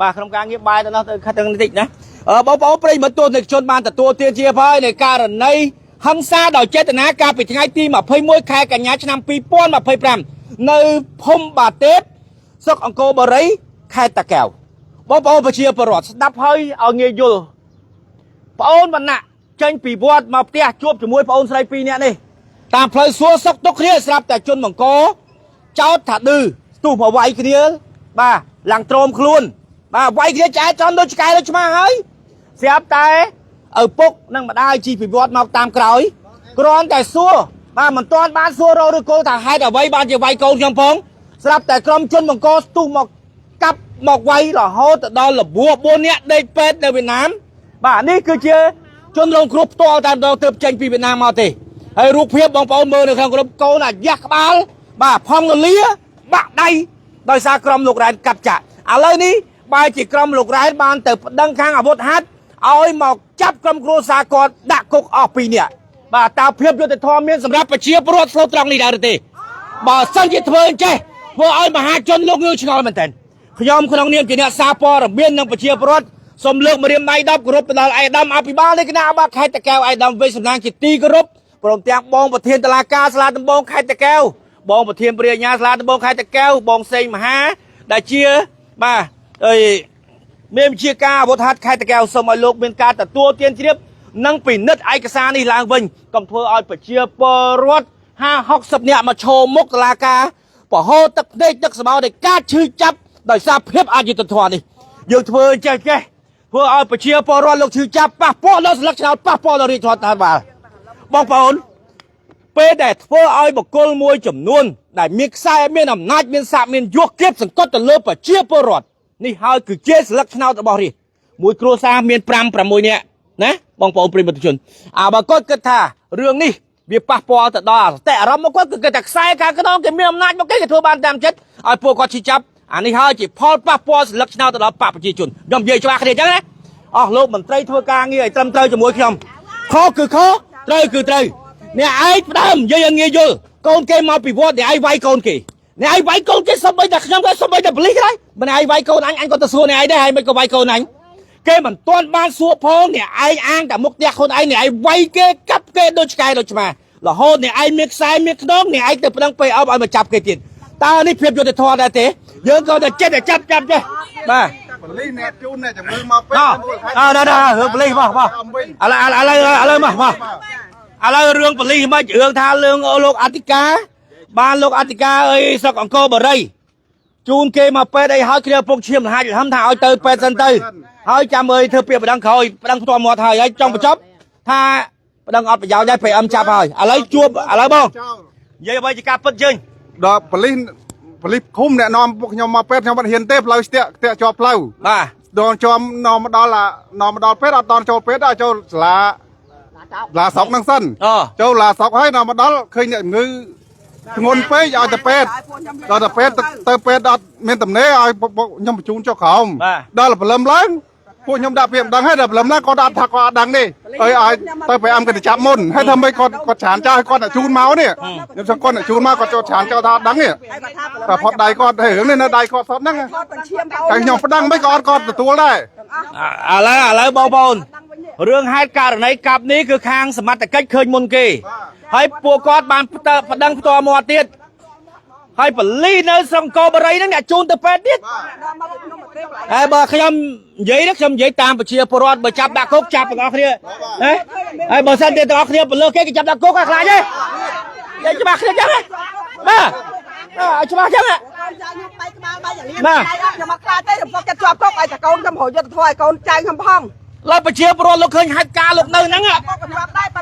បាទក្នុងការងារបាយទៅនោះទៅខិតបន្តិចណាបងប្អូនប្រិយមិត្តទស្សនិកជនបានទទួលទានជ្រាបហើយនៃករណីហិង្សាដោយចេតនាកាលពីថ្ងៃទី21ខែកញ្ញាឆ្នាំ2025នៅភូមិបាទេពស្រុកអង្គរបូរីខេត្តតាកែវបងប្អូនប្រជាពលរដ្ឋស្ដាប់ហើយឲ្យងាយយល់ប្អូនវណ្ណៈចេញពីវត្តមកផ្ទះជួបជាមួយប្អូនស្រី2នាក់នេះតាមផ្លូវសួរសុខទុក្ខគ្នាស្រាប់តែជនបង្កចោទថាឌឺស្ទុះមកវាយគ្នាបាទឡើងទ្រាំខ្លួនបាទវាយគ្នាចែកចំដូចឆ្កែដូចឆ្មាហើយស្រាប់តែឪពុកនិងម្ដាយជីពីវត្តមកតាមក្រោយគ្រាន់តែសួរបាទមិនទាន់បានសួររកឬគោលថាហេតុអ្វីបានជាវាយកូនខ្ញុំផងស្រាប់តែក្រុមជនបង្កស្ទុះមកកាប់មកវាយរហូតទៅដល់លបួ4នាក់ដេកពេទ្យនៅវៀតណាមបាទនេះគឺជាជនរងគ្រោះផ្ទាល់តែម្ដងទើបចេញពីវៀតណាមមកទេហើយរូបភាពបងប្អូនមើលនៅក្នុងក្រុមកូនអាយ៉ាស់ក្បាលបាទផងលាបាក់ដៃដោយសារក្រុមលោករ៉ែនកាប់ចាក់ឥឡូវនេះបែរជាក្រុមលោករ៉ែនបានទៅប្តឹងខាងអាវុធហត្ថឲ្យមកចាប់ក្រុមគ្រួសារគាត់ដាក់គុកអស់2នាក់បាទតើភាពយុត្តិធម៌មានសម្រាប់ប្រជាពលរដ្ឋស្លូតត្រង់នេះដែរទេបើសិនជាធ្វើអញ្ចេះធ្វើឲ្យមហាជនលោកងឿឆ្ងល់មែនទែនខ្ញុំក្នុងនាមជាអ្នកសារព័ត៌មាននិងប្រជាពលរដ្ឋសូមលើកម្រាមដៃ10គោរពទៅដល់ឯកឧត្តមអភិបាលនៃគណៈអាបាខេត្តតាកែវឯកឧត្តមវេសំណាងជាទីគោរពព្រមទាំងបងប្រធានតុលាការសាលាដំបងខេត្តតាកែវបងប្រធានព្រះអាជ្ញាសាលាដំបងខេត្តតាកែវបងសេងមហាដែលជាបាទមានវិជាការអាវុធហត្ថខេត្តតាកែវសូមឲ្យលោកមានការទទួលទានជ្រាបនិងពិនិត្យឯកសារនេះឡើងវិញកុំធ្វើឲ្យប្រជាពលរដ្ឋ 50 អ្នកមកឈោមុខតុលាការប្រហោទឹកដេកទឹកស្មៅនៃការឈឺចាប់ដោយសារភាពអយុត្តិធម៌នេះយើងធ្វើចេះធ្វើឲ្យប្រជាពលរដ្ឋលោកឈឺចាប់ប៉ះពាល់ដល់ស្លឹកឆ្នោតប៉ះពាល់ដល់រាជរដ្ឋាភិបាលបងប្អូនពេលដែលធ្វើឲ្យបុគ្គលមួយចំនួនដែលមានខ្សែមានអំណាចមានស័ក្តិមានយសគៀបសង្កត់ទៅលើប្រជាពលរដ្ឋនេះហើយគឺជាស្លឹកឆ្នោតរបស់រាជមួយគ្រួសារមាន5 6នាក់ណាបងប្អូនប្រិយមិត្តជនបើគាត់គិតថារឿងនេះវាប៉ះពាល់ទៅដល់តែអារម្មណ៍របស់គាត់គឺគិតថាខ្សែការខ្នងគេមានអំណាចមកគេធ្វើបានតាមចិត្តឲ្យពួកគាត់ឈឺចាប់អានេះហើយជាផលប៉ះពាល់ស្លឹកឆ្នោតទៅដល់បកប្រជាជនខ្ញុំនិយាយច្បាស់គ្នាអញ្ចឹងណាអស់លោកមន្ត្រីធ្វើការងារឲ្យត្រឹមត្រូវជាមួយខ្ញុំខុសគឺខុសត្រូវគឺត្រូវអ្នកឯងផ្ដើមនិយាយឲ្យងាយយល់កូនគេមកពីវត្តអ្នកឯងវាយកូនគេអ្នកឯងវាយកូនគេសំបីតែខ្ញុំក៏សំបីតែប៉ូលីសដែរមិនឯងវាយកូនអញក៏ទៅសួរអ្នកឯងដែរហើយមិនក៏វាយកូនអញគេមិនទាន់បានសួរផងអ្នកឯងអាងតែមុខផ្ទះខ្លួនឯងអ្នកឯងវាយគេកាប់គេដូចឆ្កែដូចឆ្មារហូតអ្នកឯងមានខ្សែមានខ្នងអ្នកឯងទៅប្តឹងពេអប់ឲ្យមកចាប់គេទៀតតើនេះភាពយុត្តិធម៌ដែរទេយើងក៏តែចិត្តតែចាប់ចេះបាទប៉ូលីសអ្នកជូនអ្នកជំងឺមកពេទ្យរឿងប៉ូលីសមកឥឡូវមកឥឡូវរឿងប៉ូលីសមិនរឿងថារឿងលោកអធិការបានលោកអធិការអើយស្រុកអង្គរបូរីជូនគេមកពេទ្យអីហើយគ្នាពុកឈាមលហាច់លហំថាឲ្យទៅពេទ្យសិនទៅហើយចាំអើយធ្វើពាក្យប្តឹងក្រោយប្តឹងផ្ទាល់មាត់ហើយចង់បញ្ចប់ថាប្តឹងអត់ប្រយោជន៍ដែរPMចាប់ហើយឥឡូវជួបឥឡូវបងនិយាយអ្វីជាការពិតជើញដល់ប៉ូលីសឃុំអ្នកនាំពួកខ្ញុំមកពេទ្យខ្ញុំមិនហ៊ានទេផ្លូវស្ទាក់ជាប់ផ្លូវបាទដល់ជាប់នាំមកដល់ពេទ្យអត់តន់ចូលពេទ្យដល់ចូលសាលាស្រុកហ្នឹងសិនចូលសាលាស្រុកហើយនាំមកដល់ឃើញអ្នកជំងឺធ្ងន់ពេកឲ្យទៅពេទ្យដល់ទៅពេទ្យទៅពេទ្យអត់មានតំណេឲ្យខ្ញុំបញ្ជូនចុះក្រោមដល់ព្រលឹមឡើងពួកខ្ញុំដាក់ពាក្យមិនដឹងហើយដល់ព្រលឹមឡើងគាត់អត់ថាគាត់អត់ដឹងទេឲ្យទៅ PM គាត់ទៅចាប់មុនហើយធ្វើម៉េចគាត់ច្រានចោលឲ្យគាត់ជូនមកនេះខ្ញុំសឹងគាត់ជូនមកគាត់ចូលច្រានចោលថាអត់ដឹងទេតែផុតដៃគាត់ហើយរឿងនេះនៅដៃគាត់សតហ្នឹងតែខ្ញុំប្តឹងមិនគាត់ទទួលដែរឥឡូវបងប្អូនរឿងហេតុករណីកាប់នេះគឺខាងសមត្ថកិច្ចឃើញមុនគេហើយពួកគាត់បានប្តឹងផ្ទាល់មាត់ទៀតហើយប៉ូលីសនៅស្រុកអង្គរបូរីហ្នឹងអ្នកជូនទៅពេទ្យទៀតហើយបើខ្ញុំនិយាយនេះខ្ញុំនិយាយតាមប្រជាពលរដ្ឋបើចាប់ដាក់គុកចាប់ទាំងអស់គ្នាហើយបើសិនតែទាំងអស់គ្នាពលលើគេចាប់ដាក់គុកខ្លាចទេនិយាយច្បាស់គ្នាចឹងបាទច្បាស់ចឹងបាទខ្ញុំមកខ្លាចទេខ្ញុំសុកចិត្តជាប់គុកឲ្យតែកូនខ្ញុំរយុទ្ធធម៌ឲ្យកូនចៅខ្ញុំផងឡើយប្រជាពលរដ្ឋលោកឃើញហេតុការណ៍លោកនៅហ្នឹង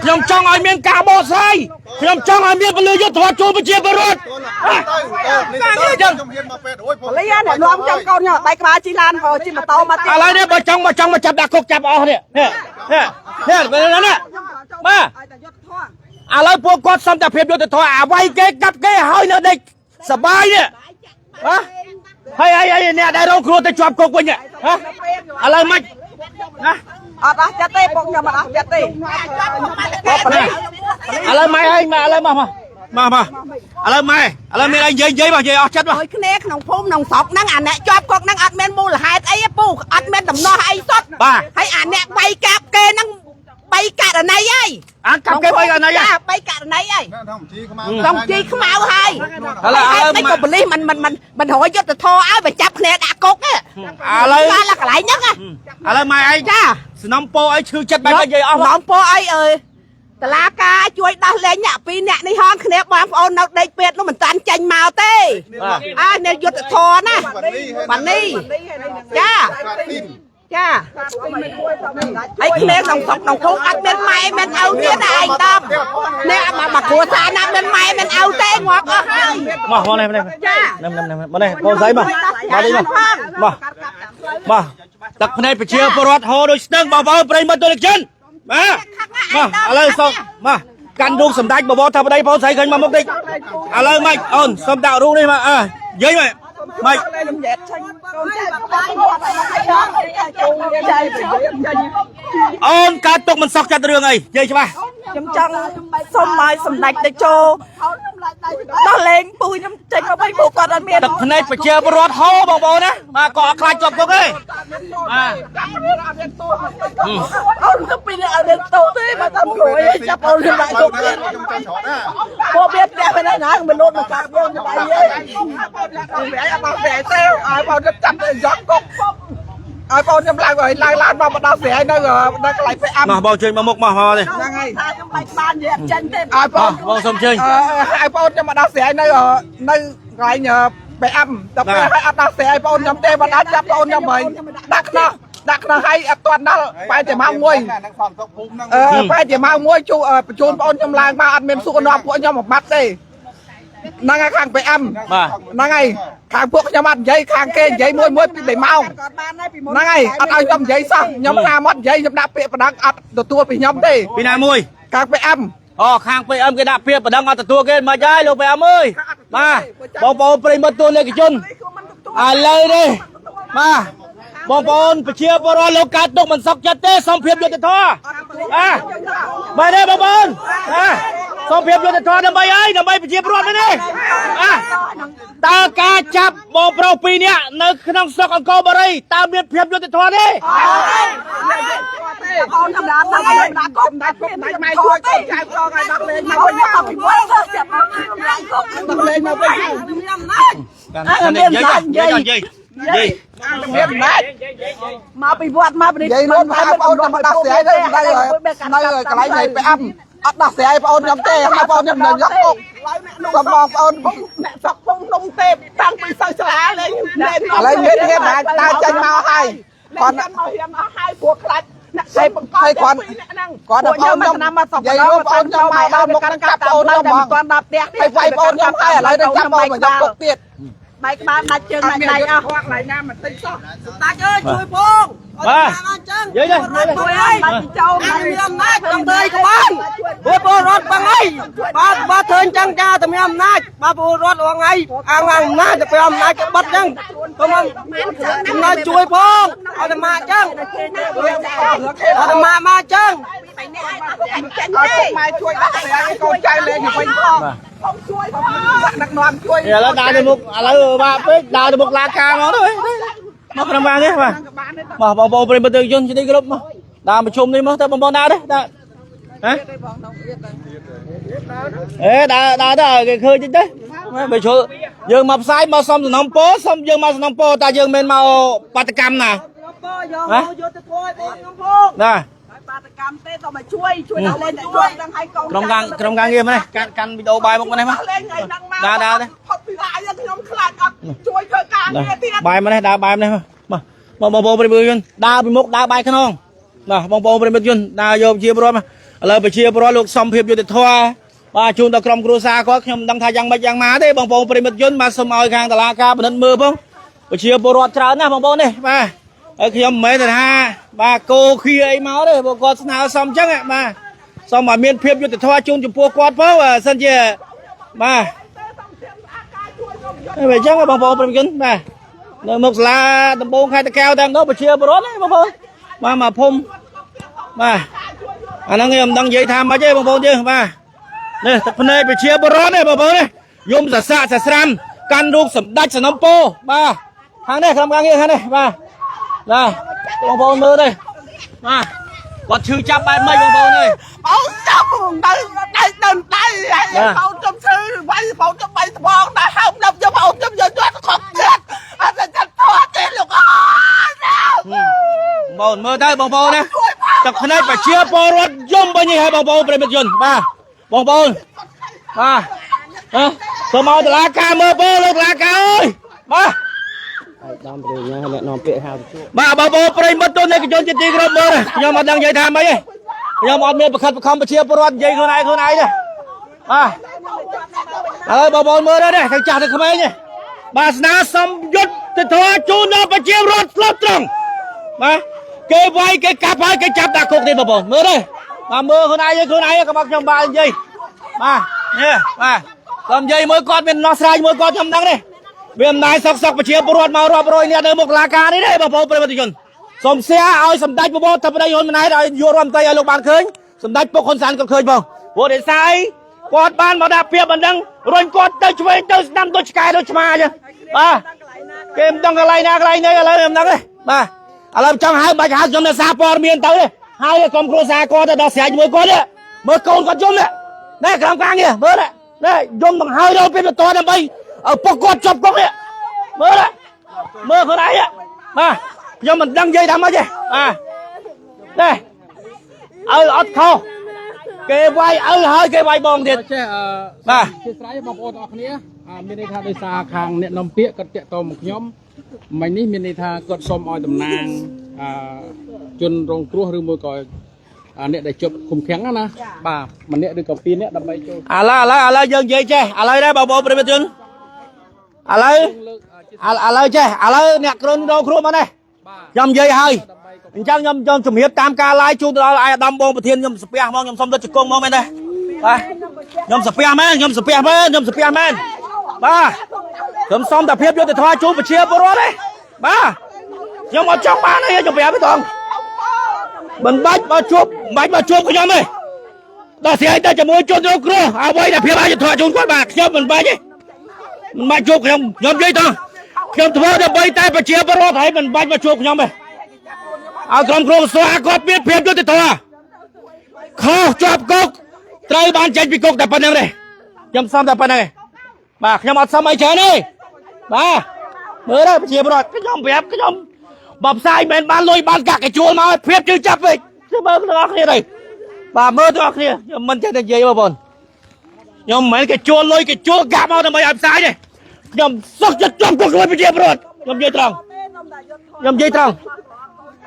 ខ្ញុំចង់ឲ្យមានការបកស្រាយខ្ញុំចង់ឲ្យមានពលយុទ្ធធម៌ចូលប្រជាពលរដ្ឋខ្ញុំហ៊ានមកពេទ្យអូយប៉ូលីសអ្នកនាំចាំកូនខ្ញុំដៃក្បាលជិះឡានជិះម៉ូតូមកទៀតឥឡូវនេះបើចង់មកចាប់ដាក់គុកចាប់អស់នេះនេះបាទឥឡូវពួកគាត់សុំតែភាពយុត្តិធម៌អាវាយគេកាប់គេហើយនៅដេកសបាយនេះហើយអ្នកដែលរងគ្រោះទៅជាប់គុកវិញឥឡូវមិនអត់អស់ចិត្តទេពួកខ្ញុំអត់អស់ចិត្តទេឥឡូវម៉ែហើយឥឡូវមកឥឡូវមានអីនិយាយមកនិយាយអស់ចិត្តមកដូចគ្នាក្នុងភូមិក្នុងស្រុកហ្នឹងអាអ្នកជាប់គុកហ្នឹងអត់មានមូលហេតុអីទេពូអត់មានដំណោះអីសុទ្ធហើយអាអ្នកបៃកាប់គេហ្នឹង3ករណីហើយកាប់គេ3ករណីចា3ករណីហើយต้องជីខ្មៅហើយឥឡូវមិនក៏ប៉ូលីសមិនរយយុទ្ធធរឲ្យបញ្ចាប់គ្នាដាក់គុកទេឥឡូវកន្លែងហ្នឹងឥឡូវម៉ែឯងចាសំណពោអីឈឺចិត្តបែបនិយាយអស់សំណពោអីអើយតឡាការជួយដោះលែងអ្នក2នាក់នេះហងគ្នាបងប្អូននៅដេកពេទ្យនោះមិនតាន់ចាញ់មកទេនេះយុទ្ធធរណាបាននេះចាហើយគ្នាក្នុងស្រុកក្នុងភូមិអត់មានម៉ែមានឪទៀតឯងតំនេះមកគ្រួសារណាមានម៉ែមានឪទេងាប់អស់ហើយមកនេះចានេះកូនស្រីមកទឹកភ្នែកប្រជាពលរដ្ឋហូរដូចស្ទឹងបងប្អូនប្រិយមិត្តទស្សនិកជនបាទឥឡូវសុំមកកាន់រូបសម្ដេចបវរថាប្តីបងស្រីឃើញមកមុខតិចឥឡូវម៉េចអូនសុំដាក់រូបនេះមកនិយាយមកម៉េចអូនកើតទុកមិនសោះចិត្តរឿងអីនិយាយច្បាស់ខ្ញុំចង់សុំឲ្យសម្ដេចតេជោដោះលែងពូខ្ញុំចេញមកវិញពូគាត់អត់មានទឹកភ្នែកប្រជាពលរដ្ឋហូរបងប្អូនណាបាទក៏អត់ខ្លាចជាប់គុកទេបាទអូនទៅពីនេះអត់មានតោទេបើតាមព្រួយចាប់អូនខ្ញុំដាក់គុកទៀតពួកវាផ្ទះទៅណាមិនលោតមកកាប់យើងបាយអីវាអត់មកប្រែទេឲ្យបងចាប់ទៅយកគុក ឲ្យបងខ្ញុំឡើងមកបដោះស្រាយនៅកន្លែងពេលអាំ មកបងជើញមកមុខមកទេ ហ្នឹងហើយថាខ្ញុំបាច់បាននិយាយចេញទេឲ្យបង បងសុំជើញ ឲ្យបងខ្ញុំមកដោះស្រាយនៅកន្លែងពេលអាំដល់ពេលឲ្យអត់ដោះស្រាយបងខ្ញុំទេមិនអាចចាប់បងខ្ញុំវិញដាក់ខ្នោះឲ្យអត់ទាន់ដល់បែរជាម៉ោង1បែរជាម៉ោង1ជួបញ្ជូនបងខ្ញុំឡើងមកអត់មានសួរនាំពួកខ្ញុំមួយបាត់ទេហ្នឹងហើយខាងពេលអាំហ្នឹងហើយខាងពួកខ្ញុំអត់និយាយខាងគេនិយាយមួយពី3ម៉ោងហ្នឹងហើយអត់ឲ្យខ្ញុំនិយាយសោះខ្ញុំថាមកនិយាយខ្ញុំដាក់ពាក្យបណ្ដឹងអត់ទទួលពីខ្ញុំទេ ពីណាមួយ ខាងពេលអាំ អូខាង PM គេដាក់ពាក្យបណ្ដឹងអត់ទទួលគេមិនហើយលោក PM អើយបាទបងប្អូនប្រិមត្តទូលេខជនឥឡូវនេះបាទបងប្អូនប្រជាពលរដ្ឋលោកកើតទុកមិនសក់ចិត្តទេសុំភាពយុត្តិធម៌បាទទេបងប្អូនសុំភាពយុត្តិធម៌ដើម្បីអីដើម្បីប្រជាពលរដ្ឋនេះតើការចាប់បងប្រុស2នាក់នៅក្នុងស្រុកអង្គរបូរីតើមានភាពយុត្តិធម៌ទេ អូនធម្មតាដាក់កុំដាក់ម៉ែជួយចៅប្រងឲ្យដាក់លេងមកវិញមកពីមួយទៅចាប់ដាក់លេងមកវិញខ្ញុំណាស់ និយាយមានអំណាចមកពីវត្តមកពីនេះនិយាយនោះថាបងអូនមកដោះស្រាយទៅនៅកន្លែងនេះពេលអាំអត់ដោះស្រាយបងអូនខ្ញុំទេហើយបងខ្ញុំនឹងយកពុកសូមបងប្អូនអ្នកស្រុកពុំនំទេតាំងពីសិស្សសាលាលេងឥឡូវមានគេដើរចេញមកហើយគាត់មករៀនអស់ហើយព្រោះខ្លាចអ្នកស្រីបង្កឲ្យគាត់ហ្នឹងគាត់បងខ្ញុំណាមកសពដល់បងខ្ញុំមកដល់មុខនឹងកាប់បងខ្ញុំមកគាត់ដល់ផ្ទះហើយវាយបងខ្ញុំហើយឥឡូវទៅចាប់បងមកយកពុកទៀតបែកក្បាលដាច់ជើងដាច់ដៃអស់គាត់កន្លែងណាមិនតិចសោះតាច់អើយជួយផងបាទអញ្ចឹងជួយហើយចូលមានអំណាចต้องទៅក៏បានពលរដ្ឋបងអីបាទធ្វើអញ្ចឹងចាតែមានអំណាចបាទពលរដ្ឋបងអីអង្គអំណាចទៅពេលអំណាចក៏បាត់អញ្ចឹងទៅមកអំណាចជួយផងឲ្យតែមកអញ្ចឹងឲ្យតែមកអញ្ចឹងឲ្យម៉ែជួយដាក់ស្រាយកូនចៅលេងវិញផងខ្ញុំជួយផងដឹកនាំជួយ ឥឡូវដើរទៅមុខឥឡូវបាទពេកដើរទៅមុខឡាការមកទៅមកក្រុមការនេះបាទបងប្អូនប្រិមត្តជនជាទីគោរពមកដើរប្រជុំនេះមកទៅបងប្អូនដើរទេដើរដើរទៅគេឃើញតិចទៅបើជុលយើងមកផ្សាយមកសុំសំណពោសុំយើងមកសំណពោតែយើងមិនមកបាតកម្មណាយកទៅធ្វើឲ្យបងខ្ញុំផងណាបាតកម្មទេទៅមកជួយដល់លេងតែជួយដល់ឲ្យកូនក្រុមការងារមកនេះកាន់វីដេអូបាយមកនេះមកដើរទៅផុតពីឡាយខ្ញុំខ្លាចអត់ជួយធ្វើការងារទៀតបាយមកនេះដើរបាយមកនេះមកបងប្អូនប្រិមត្តជនដើរពីមុខដើរបាយខ្នងណាបងប្អូនប្រិមត្តជនដើរយកជាពលរដ្ឋមកឥឡូវប្រជាពលរដ្ឋលោកសំភាពយុត្តិធម៌បាទជូនដល់ក្រុមគ្រួសារគាត់ខ្ញុំមិនដឹងថាយ៉ាងម៉េចយ៉ាងម៉ាទេបងប្អូនប្រិមត្តជនបាទសូមឲ្យខាងតុលាការពិនិត្យមើលផងប្រជាពលរដ្ឋច្រើនណាស់បងប្អូននេះបាទហើយខ្ញុំមិនមែនថាបាទគោខៀអីមកទេព្រោះគាត់ស្នើសុំអញ្ចឹងបាទសូមឲ្យមានភាពយុត្តិធម៌ជូនចំពោះគាត់ផងបើសិនជាបាទអញ្ចឹងបងប្អូនប្រិមត្តជនបាទនៅមុខសាលាដំបងខេត្តតាកែវតែម្ដងប្រជាពលរដ្ឋណាបងប្អូនបាទមកភូមិបាទអាហ្នឹងខ្ញុំមិនដឹងនិយាយថាម៉េចទេបងប្អូនយើងបាទនេះទឹកភ្នែកប្រជាពលរដ្ឋនេះបងប្អូននេះយំសស័កសស្រាំកាន់រូបសម្ដេចសំណពោបាទខាងនេះក្រុមការងារខាងនេះបាទណាបងប្អូនមើលទេបាទគាត់ឈឺចាប់បែបម៉េចបងប្អូនអើយបងចាប់ទៅបងខ្ញុំឈឺវាយបងខ្ញុំបីស្បងដល់ហៅខ្ញុំយកបងខ្ញុំយកគាត់ខំទៀតអត់ចាត់តោះទេលោកអើយបងមើលទៅបងប្អូនណាទឹកភ្នែកប្រជាពលរដ្ឋយំវិញហើយបងប្អូនប្រិមិត្តជនបាទបងប្អូនបាទសូមមកតុលាការមើលបងលោកតុលាការអើយបាទដើមព្រៃញ៉ាអ្នកនាំពាក្យហៅជួបបាទបងប្អូនប្រិមិត្តជននៃជនជាទីគោរពមើលខ្ញុំអត់ដឹងនិយាយថាម៉េចទេខ្ញុំអត់មានប្រខិតប្រខំប្រជាពលរដ្ឋនិយាយខ្លួនឯងទេបាទហើយបងប្អូនមើលនេះទាំងចាស់ទាំងក្មេងបាទស្នើសុំយុត្តិធម៌ជូនដល់ប្រជាពលរដ្ឋស្លុតត្រង់បាទគេវាយគេកាប់ហើយគេចាប់ដាក់គុកទៀតបងប្អូនមើលទេបាទមើលខ្លួនឯងកុំមកខ្ញុំបាទនិយាយបាទនេះបាទខ្ញុំនិយាយមើលគាត់មានដោះស្រាយមើលគាត់ខ្ញុំដឹងទេវាអំណាចសុកប្រជាពលរដ្ឋមករាប់រយនាក់នៅមុខតុលាការនេះទេបងប្អូនប្រិយមិត្តជនសូមសៀឲ្យសម្ដេចបបរធិបតីហ៊ុនម៉ាណែតឲ្យយករដ្ឋមន្ត្រីឲ្យលោកបានឃើញសម្ដេចពុកហ៊ុនសែនក៏ឃើញផងព្រោះទេសាយគាត់បានមកដាក់ពាក្យបណ្ដឹងរុញគាត់ទៅឆ្វេងទៅស្ដាំទៅឆ្កែទៅឆ្មាចឹងបាទគេមិនដឹងកន្លែងណានេះឥឡូវខ្ញុំដឹងទេបាទឥឡូវចង់ហៅបាច់ហៅខ្ញុំនៅសារព័ត៌មានទៅទេហើយក្រុមគ្រួសារគាត់ទៅដល់ស្រែកជាមួយគាត់នេះមើលកូនគាត់យំនេះក្រុមការងារមើលនេះយំបង្ហើយដល់ពេលបន្តដើម្បីឲ្យពុកគាត់ជាប់គុកនេះមើលខ្លួនឯងបាទ nhưng mình đăng dây đâm á chứ đây ọt khô kê vai hơi kê vai bong thiệt ជាស្រ័យបងប្អូនអរគ្នាមានន័យថាដោយសារខាងអ្នកនាំពាក្យគាត់តាក់ទងមកខ្ញុំមិញនេះមានន័យថាគាត់សុំឲ្យតំណាងជនរងគ្រោះឬមួយក៏អ្នកដែលជាប់ឃុំឃាំងណាបាទម្នាក់ឬក៏ពីរនាក់ដើម្បីចូល ឥឡូវយើងនិយាយចេះឥឡូវដែរបងប្អូនប្រិយមិត្តជនឥឡូវចេះឥឡូវអ្នកក្រុមរងគ្រោះមកនេះខ្ញុំនិយាយហើយអញ្ចឹងខ្ញុំជំរាបតាមការ live ជូនទៅដល់អាយដាមបងប្រធានខ្ញុំស្ពះមកខ្ញុំសុំទៅជង្គង់មកមែនទេបាទខ្ញុំស្ពះមែនបាទខ្ញុំសុំតែភាពយុត្តិធម៌ជូនប្រជាពលរដ្ឋទេបាទខ្ញុំអត់ចង់បានអីខ្ញុំប្រាប់ទេតងមិនបាច់មកជួបខ្ញុំទេដល់ស្អីទៅជាមួយជនរងគ្រោះអ្វីដែលភាពអយុត្តិធម៌ជូនគាត់បាទខ្ញុំមិនបាច់ទេមិនបាច់ជួបខ្ញុំនិយាយតខ្ញុំធ្វើដើម្បីតែប្រជាពលរដ្ឋហើយមិនបាច់មកជួបខ្ញុំទេឲ្យក្រុមគ្រួសារគាត់មានភាពយុត្តិធម៌ខុសជាប់គុកត្រូវបានចេញពីគុកតែប៉ុណ្្នឹងទេខ្ញុំសុំតែប៉ុណ្្នឹងទេបាទខ្ញុំអត់សុំអីច្រើនទេបាទមើលទៅប្រជាពលរដ្ឋខ្ញុំប្រាប់ខ្ញុំបបផ្សាយមិនបានលុយបានកាក់កជួលមកភាពជឿចាប់ពេកមើលទាំងអស់គ្នាទៅបាទមើលទាំងអស់គ្នាខ្ញុំមិនចេះតែនិយាយបងប្អូនខ្ញុំមិនមែនកជួលលុយកជួលកាក់មកដើម្បីឲ្យផ្សាយទេខ្ញុំសុខចិត្តជាប់គុកជាមួយប្រជាពលរដ្ឋខ្ញុំនិយាយត្រង់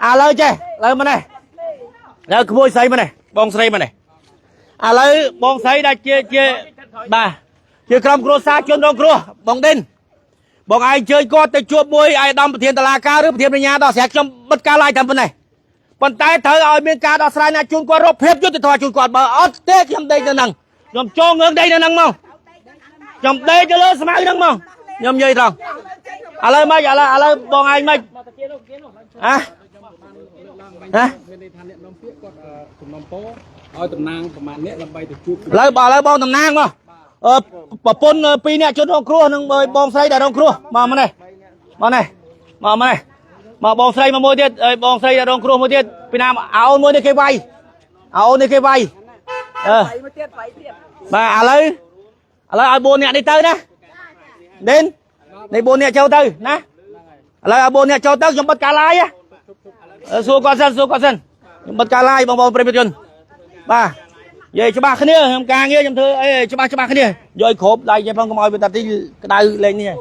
ឥឡូវចេះឥឡូវមកនេះឥឡូវក្មួយស្រីមកនេះបងស្រីមកនេះឥឡូវបងស្រីដែលជាបាទជាក្រុមគ្រួសារជនរងគ្រោះបងឌិនបងឯងជើញគាត់ទៅជួបមួយអាយដាមប្រធានតុលាការឬប្រធានបញ្ញាដោះស្រាយខ្ញុំបិទការឡាយតាមប៉ុណ្ណេះប៉ុន្តែត្រូវឲ្យមានការដោះស្រាយណាជូនគាត់រកភាពយុត្តិធម៌ជូនគាត់បើអត់ទេខ្ញុំដេកនៅហ្នឹងខ្ញុំចូលងើងដេកនៅហ្នឹងមកខ្ញុំដេកទៅលើស្មៅហ្នឹងមកខ្ញុំនិយាយត្រង់ឥឡូវម៉េចឥឡូវបងឯងម៉េចមានន័យថាអ្នកនាំពាក្យគាត់ជំនុំពរឲ្យតំណាងប្រមាណអ្នកដើម្បីទៅជួប ឥឡូវបងតំណាងមកប្រពន្ធ2នាក់ជនរងគ្រោះនឹងបងស្រីដែលរងគ្រោះមកនេះមកបងស្រីមកមួយទៀតបងស្រីដែលរងគ្រោះមួយទៀតពីណាអោនមួយនេះគេវាយបាទឥឡូវឲ្យ4នាក់នេះទៅណាដេននេះ4នាក់ចូលទៅណាឥឡូវឲ្យ4នាក់ចូលទៅខ្ញុំបិទការឡាយសួរគាត់សិនខ្ញុំបិទការឡាយបងប្អូនប្រិយមិត្តជនបាទនិយាយច្បាស់គ្នាខ្ញុំការងារខ្ញុំធ្វើអីច្បាស់គ្នាយកឲ្យគ្រប់ដៃចេះផងកុំឲ្យវាតាទីក្តៅលេងនេះហើយ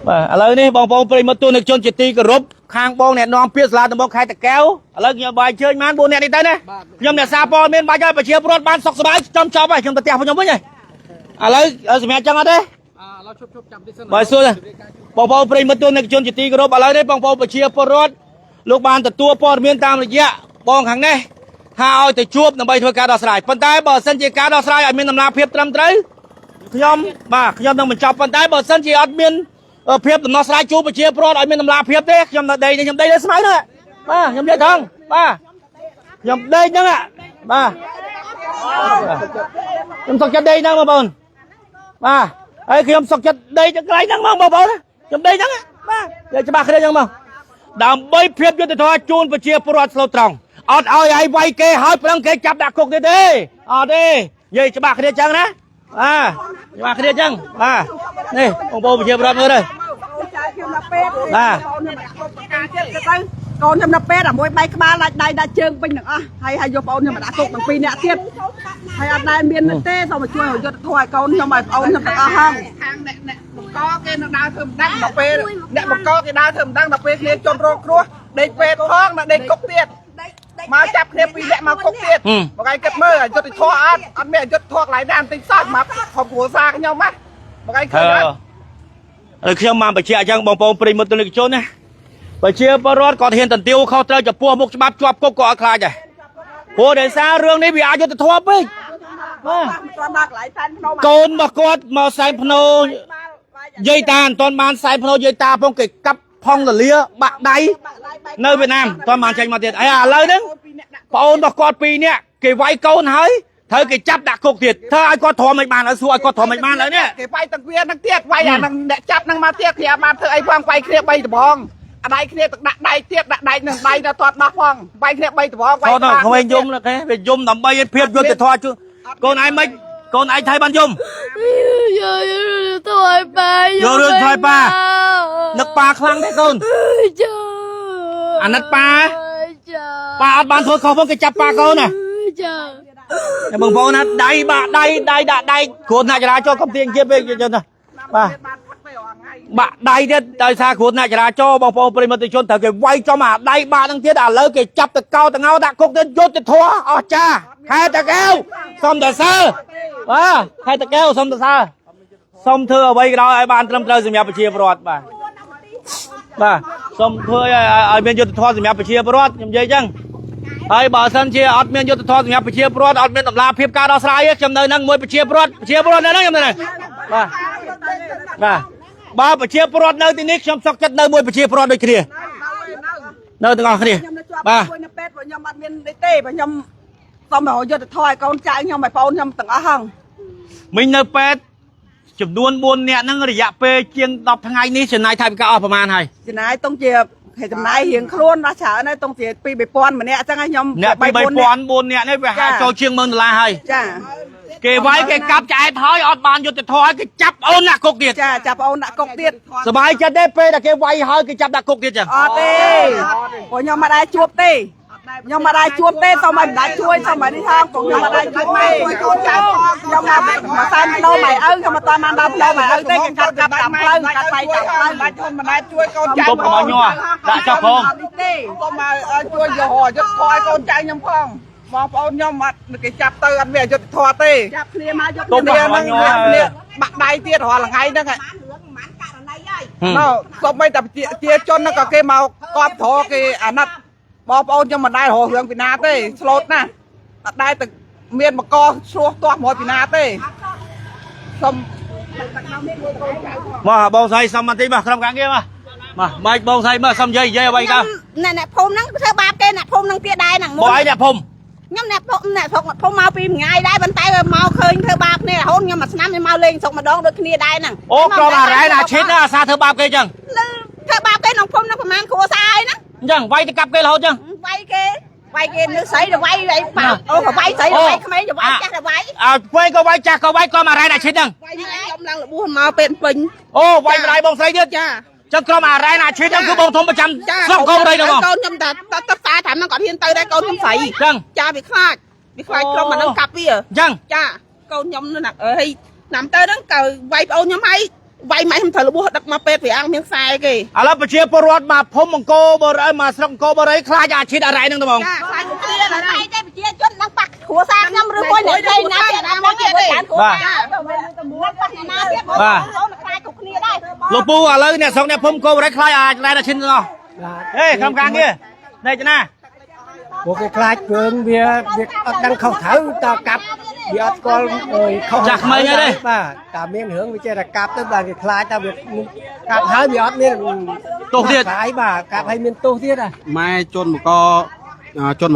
បាទឥឡូវនេះបងប្អូនប្រិយមិត្តជនជាទីគោរពខាងបងអ្នកនាំពាក្យសាលាដំបងខេត្តតាកែវឥឡូវខ្ញុំបាយជើញបាន4នាក់នេះទៅណាខ្ញុំអ្នកសារព័ត៌មានបាច់ឲ្យប្រជាពលរដ្ឋបានសុខសប្បាយចំចប់ហើយខ្ញុំទៅផ្ទះខ្ញុំវិញហើយឥឡូវសម្រាប់ចឹងអត់ទេជប់ចាំតិចសិន បាទសួរបងប្អូនប្រិយមិត្តជនជាទីគោរពឥឡូវនេះបងប្អូនប្រជាពលរដ្ឋលោកបានទទួលព័ត៌មានតាមរយៈបងខាងនេះថាឲ្យទៅជួបដើម្បីធ្វើការដោះស្រាយប៉ុន្តែបើសិនជាការដោះស្រាយឲ្យមានដំណាភាពត្រឹមត្រូវខ្ញុំនឹងបញ្ចប់ប៉ុន្តែបើសិនជាអត់មានភាពដំណោះស្រាយជួបប្រជាពលរដ្ឋឲ្យមានដំណាភាពទេខ្ញុំនៅដីនេះខ្ញុំដីលើស្មៅហ្នឹងបាទខ្ញុំនិយាយថងបាទខ្ញុំដីហ្នឹងបាទខ្ញុំសុខចិត្តដីហ្នឹងបងប្អូនបាទហើយខ្ញុំសុខចិត្តដីទៅកន្លែងហ្នឹងមកបងប្អូនខ្ញុំដីហ្នឹងបាទនិយាយច្បាស់គ្នាហ្នឹងមកដើម្បីភាពយុត្តិធម៌ជូនប្រជាពលរដ្ឋស្លូតត្រង់អត់ឲ្យឲ្យវាយគេហើយប្រឹងគេចាប់ដាក់គុកទៀតទេអត់ទេនិយាយច្បាស់គ្នាចឹងណាច្បាស់គ្នាចឹងបាទនេះបងប្អូនប្រជាពលរដ្ឋមើលទៅបាទ កូនខ្ញុំនៅពេទ្យមួយបែកក្បាលដាច់ដៃដាច់ជើងពេញទាំងអស់ហើយយកបងខ្ញុំមកដាក់គុកទាំង2នាក់ទៀតហើយអត់ដែលមានទេសូមជួយយុទ្ធធម៌ឲ្យកូនខ្ញុំឲ្យបងខ្ញុំទាំងអស់ហ្នឹងខាងអ្នកបង្កគេនឹងដើរធ្វើមិនដឹងដល់ពេលអ្នកបង្កគេដើរធ្វើមិនដឹងដល់ពេលគ្នាជនរងគ្រោះដេកពេទ្យផងមកដេកគុកទៀតមកចាប់គ្នា2នាក់មកគុកទៀតបងឯងគិតមើលយុទ្ធធម៌អត់មានយុទ្ធធម៌កន្លែងណាបន្តិចសោះមកខំគ្រួសារខ្ញុំមកបងឯងឃើញអត់ខ្ញុំមកបញ្ជាក់អញ្ចឹងបងប្អូនប្រិយមិត្តទស្សនិកជនណាប្រជាពលរដ្ឋគាត់ហ៊ានតន្ទាវខុសត្រូវចំពោះមុខច្បាប់ជាប់គុកក៏អត់ខ្លាចដែរព្រោះដោយសាររឿងនេះវាអយុត្តិធម៌ពេកកូនរបស់គាត់មកសែនភ្នោយាយតាមិនទាន់បានសែនភ្នោយាយតាផងគេកាប់ផុងទលាបាក់ដៃនៅវៀតណាមមិនទាន់បានចេញមកទៀតហើយឥឡូវហ្នឹងប្អូនរបស់គាត់2នាក់គេវាយកូនហើយត្រូវគេចាប់ដាក់គុកទៀតធ្វើឲ្យគាត់ធំមិនបានហើយសួរឲ្យគាត់ធំមិនបានហើយនេះគេវាយទាំងវាហ្នឹងទៀតវាយអាហ្នឹងអ្នកចាប់ហ្នឹងមកទៀតគេអត់បានធ្វើអីផងវាយគ្នា3ដបងអាដៃគ្នាទឹកដាក់ដៃទៀតដាក់ដៃនឹងដៃដល់ទាត់ដោះផងវាយគ្នា3ដបងវាយគ្នាក្មេងយំគេវាយំដើម្បីភាពយុត្តិធម៌ជួនកូនឯងមិន con anh thấy ban dùm thôi ba vô đường thôi ba nực ba khăn đấy con anh nực ba ba ban thôi không cái chắp ba con nè bằng phố nè đây cuốn này ra cho công ty chia về cho nè bà đây thế tại sao cuốn này ra cho bằng phố presentation thử cái quay cho mà đây ba thằng tiết lấy cái chắp từ cao từ ngao đã cục đến chốt từ thua cha hai ta kêu xong từ xa hai ta kêu xong từ xa xong thưa bây đó ai ban tâm trời gì mẹ phải chia bọt bà xong thưa ai bên chốt thua gì mẹ phải chia bọt nhầm dây chăng ai bà sân chia ọt miên chốt thua gì mẹ phải chia bọt ọt miên tập la phép cao đó sai chấm nơi năng môi phải chia bọt này nhầm này bà phải chia bọt nơi tí nick chấm sọc chất nơi môi phải chia bọt đôi kia nơi từng ngõ kia bà xong rồi vô thôi con trai nhau mày phone nhau từng ở hằng mình nơi pet chụp đuôn buôn nè năng rồi dạ pe chiên đọc thằng anh ní trên này thay cái ởประมาณ hay chị này tông chia thì tầm này hiện luôn đã trả này tông chia pi bị pon mà nè chẳng ai nhau nè pi bay pon buôn nè này về hai cho chiên mơn là hay kề váy cái cặp chạy thói ọt bàn vô thói cái chắp ôn nè cục tiệt chắp ôn nè cục tiệtสบายจะได้pe là cái váy hơi cái chắp đã cục tiệt chẳng của nhau mà đây chuột tê nhưng mà đây chuột tê sao mày đã chui sao mày đi thang cũng nhưng mà đây chuột tê nhưng mà tan đâu mày ơi nhưng mà toàn ăn đâu mày ơi tê cái cặp cặp lên cặp tay mà đây chui con trai tốt của bao nhiêu đã cho không con mà chui giờ hồi cho coi con trai nhầm không mà ông nhom mặt cái chập tơ ăn về cho thò tê chập kia mà cho kia nó bạc đây tiệt họ là ngay đó cái nó xong bây tập chia cho nó có cái màu cọp thò cái ảnh nát bóp ôn cho mình đây hồ hưởng Việt Nam tê slot nè đây từ miền mà co xua toa mọi Việt Nam tê xong mà bông say xong mà tí mà không gắng kia mà mày bông say mà xong dây bay cao nè phun nắng theo ba cái nè phun nắng tia đai nè bỏ ấy nè phun nhưng nè phun mau pin ngay đây bên tay mau khơi theo ba này là hôn nhưng mà năm mau lên xong mà đón được kia đai nè ô con là rải là chết đó xa theo ba cây chừng theo ba cái nòng phun nó phải mang cua sai nè chừng vay thì cặp cây là hốt chừng vay kia nước sấy rồi vay vậy mà phải vay sấy rồi vay không mấy rồi vay chắc là vay quên câu vay chắc câu vay con mà rải là chết chừng trong lăng là buôn mau bên bình ô vay lại bông say chứ cho con mà rải là chết chừng cứ bông thùng 100 xong câu đây được không con nhâm ta thầm nó còn hiện tới đây con nhâm sấy chừng cha bị khai con mà nó cặp bây giờ chừng cha con nhâm nó nặng ở đây nằm tới đó cờ vay ôn nhâm hay vay mày không thời là bố đặt mà pet phải ăn miếng sai kì à là chia bờ ruột mà phom mông cô bờ ấy mà xong cô bờ ấy khai ra chết ở đây đúng không khai của kia là đây đây chia chốt năng bạc của sang nhâm rồi coi này đây nè đây nè kia đây lục bu à lấy nè xong nè phom cô bờ ấy khai à đây là xin rồi ê không càng kia đây cho nè một cái khai cường việc đang không thấu cho cặp bị con rồi không chặt mày nha đây mà cả miền hướng với chơi là cặp tức là việc khai ta việc cặp hái bị ót nên tổ tiết cái bà cặp hay miền tô tiết à mai chôn một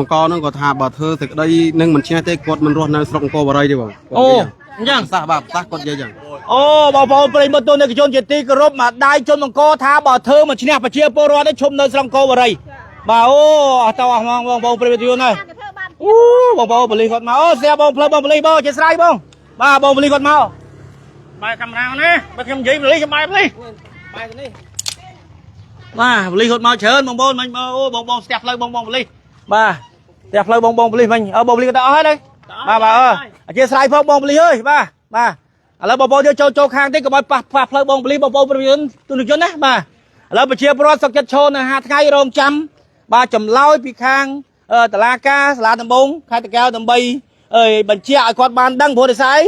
con nó có thà bà thơ thì đây nâng mình chia tay cột mình ruột này sòng co vào đây đi bảo ô nhang sa bạc ta cột dây chẳng ô bảo bảoไปมาตัวเนี่ยชนเจตีกรบมาได้ชนมังกรท้าบ่เธอมันเนี่ยไปเชียร์โปรได้ชมเนินสลังโกอะไรบ่โอ้ตาวมองบ่ไปไปอยู่หน่อยอู้บ่ไปเลยกดมาโอ้เสียบ่เพลบ่ไปเลยบ่จะใส่บ่บ่ไปเลยกดมาไปกำลังนะไปคำยิงไปเลยสบายไปเลยไปกันนี่มาไปเลยกดมาเชิญบ่มันโอ้บ่สเต็ปเลยบ่ไปเลยมาสเต็ปเลยบ่ไปเลยมันบ่ไปเลยก็ได้ให้เลยมาจะใส่พวกบ่ไปเลยเฮ้ยมาแล้วบ่จะโจข้างที่ก็บ่ปะเพลบ่ไปเลยบ่ไปยืนตัวนึงจนนะมาแล้วไปเชียร์โปรสักจะโชว์นะ5ថ្ងៃរងចាំបាទចម្លើយពីខាងតឡាការសាលាដំបងខេត្តតាកែវដើម្បីបញ្ជាក់ឲ្យគាត់បានដឹងព្រោះដោយសារ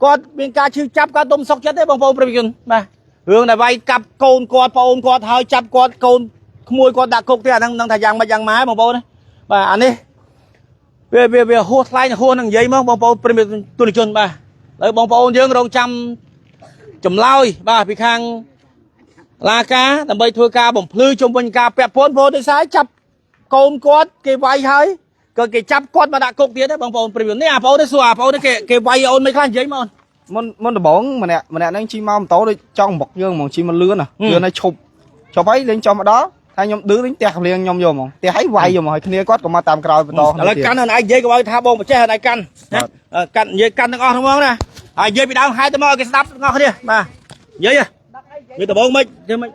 គាត់មានការឈឺចាប់គាត់ទុំសុកចិត្តទេបងប្អូនប្រជាជនបាទរឿងដែលវាយកាប់កូនគាត់ប្អូនគាត់ហើយចាប់គាត់កូនក្មួយគាត់ដាក់គុកទេអាហ្នឹងថាយ៉ាងម៉េចយ៉ាងម៉ែបងប្អូនបាទអានេះវាហួសថ្លៃហួសនឹងនិយាយមកបងប្អូនប្រជាជនបាទហើយបងប្អូនយើងរងចាំចម្លើយបាទពីខាងឡាការដើម្បីធ្វើការបំភ្លឺជុំវិញការពាក់ព័ន្ធព្រោះដោយសារចាប់កូនគាត់គេវាយហើយក៏គេចាប់គាត់មកដាក់គុកទៀតដែរបងប្អូនព្រីនេះអាបងនេះសួរអាបងនេះគេវាយអូនមិនខ្លះនិយាយមកមុនដំបងម្នាក់ហ្នឹងជិះមកម៉ូតូដូចចង់បុកយើងហ្មងជិះមកលឿនលឿនឲ្យឈប់ចុះហើយលេងចុះមកដល់ ថាខ្ញុំឌឺវិញផ្ទះកម្លៀងខ្ញុំយកហ្មងផ្ទះឲ្យវាយយកមកឲ្យគ្នាគាត់ក៏មកតាមក្រោយបន្ត ឥឡូវកាន់ឲ្យនិយាយក៏ឲ្យថាបងប្រចេះឲ្យកាន់កាន់និយាយកាន់ទាំងអស់ហ្នឹងមកណាហើយនិយាយពីដើមហែទៅមកឲ្យគេស្ដាប់ទាំងអស់គ្នាបាទនិយាយដំបងមិនធ្វើមិន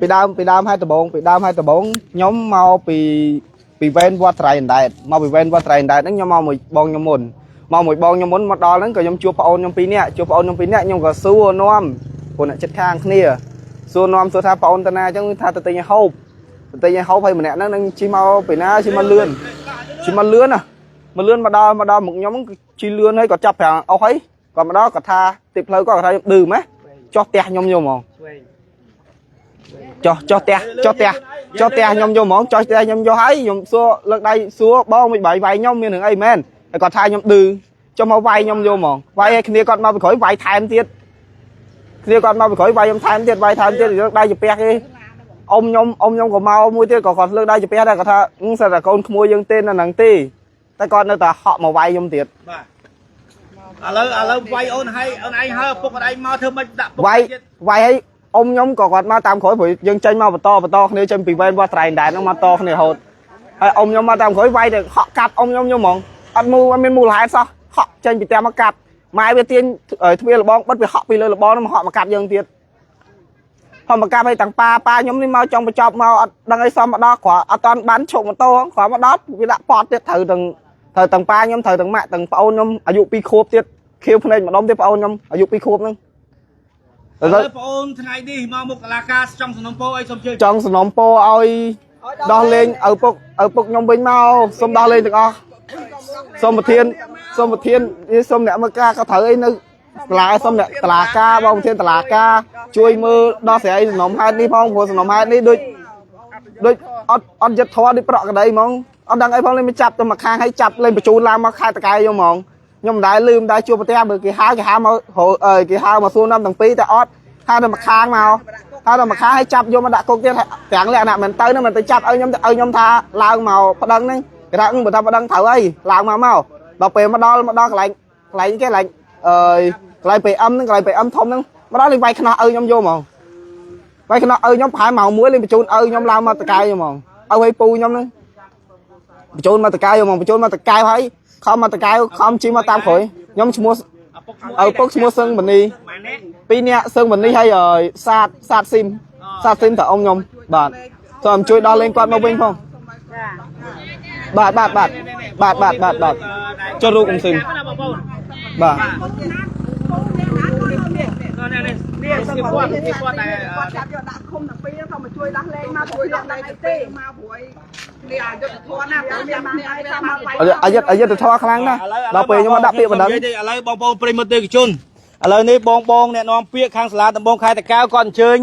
ពីដើមហែដំបងខ្ញុំមកពីវេនវត្តត្រៃអណ្ដែតមកពីវេនវត្តត្រៃអណ្ដែតហ្នឹងខ្ញុំមកមួយបងខ្ញុំមុនមកដល់ហ្នឹងក៏ខ្ញុំជួបប្អូនខ្ញុំ2នាក់ខ្ញុំក៏សួរនាំពួកអ្នកចិត្តខាងគ្នាសួរនាំសួរថាប្អូនតាណាអញ្ចឹងថាទៅទិញឲ្យហូបហើយម្នាក់ហ្នឹងនឹងជិះមកពីណាជិះមកលឿនមកដល់មុខខ្ញុំជិះលឿនហើយក៏ចាប់ប្រាំងអស់ហើយគាត់មកដល់គាត់ថាទីផ្លូវគាត់ថាខ្ញុំឌឺម៉េះចុះផ្ទះខ្ញុំយកហ្មងចុះផ្ទះខ្ញុំយកហ្មងចុះផ្ទះខ្ញុំយកហើយខ្ញុំសួរលើកដៃសួរបងមិនបាយវាយខ្ញុំមានរឿងអីមែនហើយគាត់ថាខ្ញុំឌឺចុះមកវាយខ្ញុំយកហ្មងវាយឲ្យគ្នាគាត់មកពីក្រោយវាយថែមទៀតវាយខ្ញុំថែមទៀតលើកដៃជពះគេអ៊ំខ្ញុំក៏មកមួយទៀតក៏គាត់លើកដៃជពះដែរគាត់ថាសិតតែកូនក្មួយយើងទេនៅហ្នឹងទេតែគាត់នៅតែហក់មកវាយខ្ញុំទៀតបាទឥឡូវវាយអូនហើយអូនឯងហើពុកអូនឯងមកធ្វើមិនដាក់ពុកទៀតវាយឲ្យអ៊ំខ្ញុំក៏គាត់មកតាមក្រោយព្រោះយើងចេញមកបន្តគ្នាចេញពីវេនវត្តត្រៃដែរហ្នឹងមកតគ្នារហូតហើយអ៊ំខ្ញុំមកតាមក្រោយវាយទៅហក់កាប់អ៊ំខ្ញុំហ្មងអត់មានមូលហេតុសោះហក់ចេញពីផ្ទះមកកាប់ម៉ែវាទាញទ្វារលបងបិទវាហក់ពីលើលបងហ្នឹងមកហក់មកកាប់យើងទៀតហក់មកកាប់ឲ្យទាំងប៉ាខ្ញុំនេះមកចង់បញ្ចប់មកអត់ដឹងអីសមមកដល់គ្រាន់អត់តាន់បានឈប់ម៉ូតូគ្រាន់មកដល់វាដាក់ប៉តទៀតត្រូវទាំងប៉ាខ្ញុំត្រូវទាំងម៉ាក់ទាំងប្អូនខ្ញុំអាយុ2ខួបទៀតខៀវភ្នែកម្ដុំទៀតប្អូនខ្ញុំអាយុ2ខួបហ្នឹងឥឡូវបងអូនថ្ងៃនេះមកមុខតុលាការចង់សំណុំពរអីសូមជឿចង់សំណុំពរឲ្យដោះលែងឪពុកខ្ញុំវិញមកសូមដោះលែងទាំងអស់សូមប្រធានសូមអ្នកមើលការក៏ត្រូវអីនៅសាលាសូមអ្នកតុលាការបងប្រធានតុលាការជួយមើលដោះស្រាយសំណុំហេតុនេះផងព្រោះសំណុំហេតុនេះដូចអត់យត់ធေါ်ដូចប្រក់ក្តីហ្មងអត់ដឹងអីផងលេងមកចាប់ទៅមកខាងឲ្យចាប់លេងបញ្ជូនឡើងមកខេត្តតកែយកហ្មងខ្ញុំមិនដែលជួបប្រទេសបើគេហៅមកសួរនាំទាំងពីរតែអត់ហៅទៅមកខាងមកឲ្យចាប់យកមកដាក់គុកទៀតទាំងលក្ខណៈមិនទៅចាប់ឲ្យខ្ញុំថាឡើងមកប្តឹងហ្នឹងគេថាបើថាប្តឹងត្រូវអីឡើងមកដល់ពេលមកដល់កន្លែងគេកន្លែង កន្លែង PM ហ្នឹងកន្លែង PM ធំហ្នឹងមកដល់លេងវាយខ្នោះឲ្យខ្ញុំយកហ្មងវាយខ្នោះឲ្យខ្ញុំប្រហែលម៉ោង1លេងបញ្ជូនឲ្យខ្ញុំឡើងមកតកែហ្មងឲ្យពូខ្ញុំហ្នឹងបញ្ជូនមកតកែហ្មងបញ្ជូនមកតកែហើយខំមកតកែខំជិះមកតាមក្រោយខ្ញុំឈ្មោះឪពុកឈ្មោះសឹងបនី2នាក់សឹងបនីហើយសាទស៊ីមតអ៊ំខ្ញុំបាទសូមជួយដល់លេងគាត់មកវិញផងបាទចូលរូបអ៊ំសឹងបាទនេះសឹងគាត់តែគាត់ចាប់យកដាក់ឃុំទាំងពីរទៅមកជួយដោះលែងមកជួយដោះលែងទេមកព្រួយនេះអយុធធម៌ណាព្រោះមានបានហើយថាមកវាយអយុធធម៌ខ្លាំងណាស់ដល់ពេលខ្ញុំមកដាក់ពាក្យបណ្ដឹងឥឡូវបងប្អូនប្រិមត្តទេកជនឥឡូវនេះបងអ្នកនាំពាក្យខាងសាលាដំបងខេត្តតាកែវគាត់អញ្ជើញ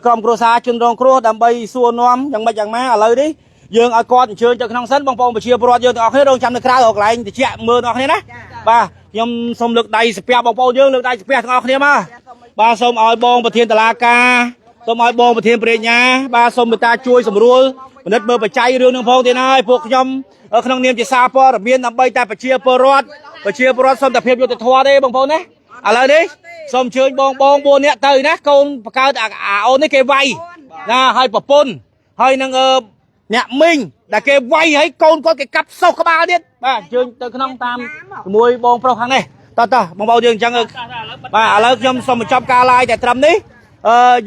ក្រុមគ្រួសារជនរងគ្រោះដើម្បីសួរនាំយ៉ាងម៉េចយ៉ាងម៉ាឥឡូវនេះយើងឲ្យគាត់អញ្ជើញទៅក្នុងសិនបងប្អូនប្រជាពលរដ្ឋយើងទាំងអស់គ្នារងចាំនៅក្រៅកន្លែងតិចមើលទាំងអស់គ្នាណាបាទខ្ញុំសូមលើកដៃស្ពះបងប្អូនយើងលើកដៃស្ពះទាំងអស់គ្នាមកបាទសូមឲ្យបងប្រធានតុលាការសូមឲ្យបងប្រធានប្រញ្ញាបាទសូមមេត្តាជួយសម្រួលពិនិត្យមើលបច្ច័យរឿងនឹងផងទៀតហើយពួកខ្ញុំក្នុងនាមជាសារព័ត៌មានដើម្បីតែប្រជាពលរដ្ឋសូមតែភាពយុត្តិធម៌ទេបងប្អូនណាឥឡូវនេះសូមអញ្ជើញបង4នាក់ទៅណាកូនបង្កើតអាអូននេះគេវាយណាឲ្យប្រពន្ធហើយនឹងអ្នកមីងដែលគេវាយឲ្យកូនគាត់គេកាប់សោះក្បាលទៀតបាទអញ្ជើញទៅក្នុងតាមជាមួយបងប្រុសខាងនេះតោះបងប្អូនយើងអញ្ចឹងបាទឥឡូវខ្ញុំសូមបញ្ចប់ការ live តែត្រឹមនេះ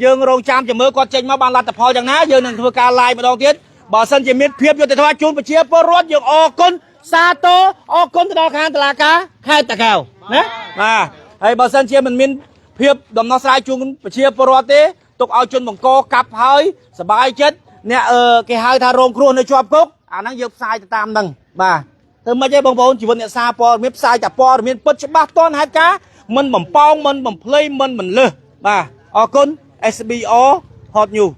យើងរងចាំចាំមើលគាត់ចេញមកបានលទ្ធផលយ៉ាងណាយើងនឹងធ្វើការ live ម្ដងទៀតបើសិនជាមានភាពយុត្តិធម៌ជូនប្រជាពលរដ្ឋយើងអរគុណសាទរអរគុណទៅដល់ខាងតុលាការខេត្តតាកែវណាបាទហើយបើសិនជាមិនមានភាពដំណោះស្រាយជូនប្រជាពលរដ្ឋទេទុកឲ្យជនបង្កកាប់ហើយសบายចិត្តអ្នកគេហៅថារងគ្រោះនៅជាប់គុកអាហ្នឹងយើងផ្សាយទៅតាមហ្នឹងបាទទៅមិនទេបងប្អូនជីវិតអ្នកសារព័ត៌មានផ្សាយតែព័ត៌មានពិតច្បាស់ទាន់ហេតុការមិនបំប៉ោងមិនបំភ្លៃមិនលើសបាទអរគុណ SBO Hot News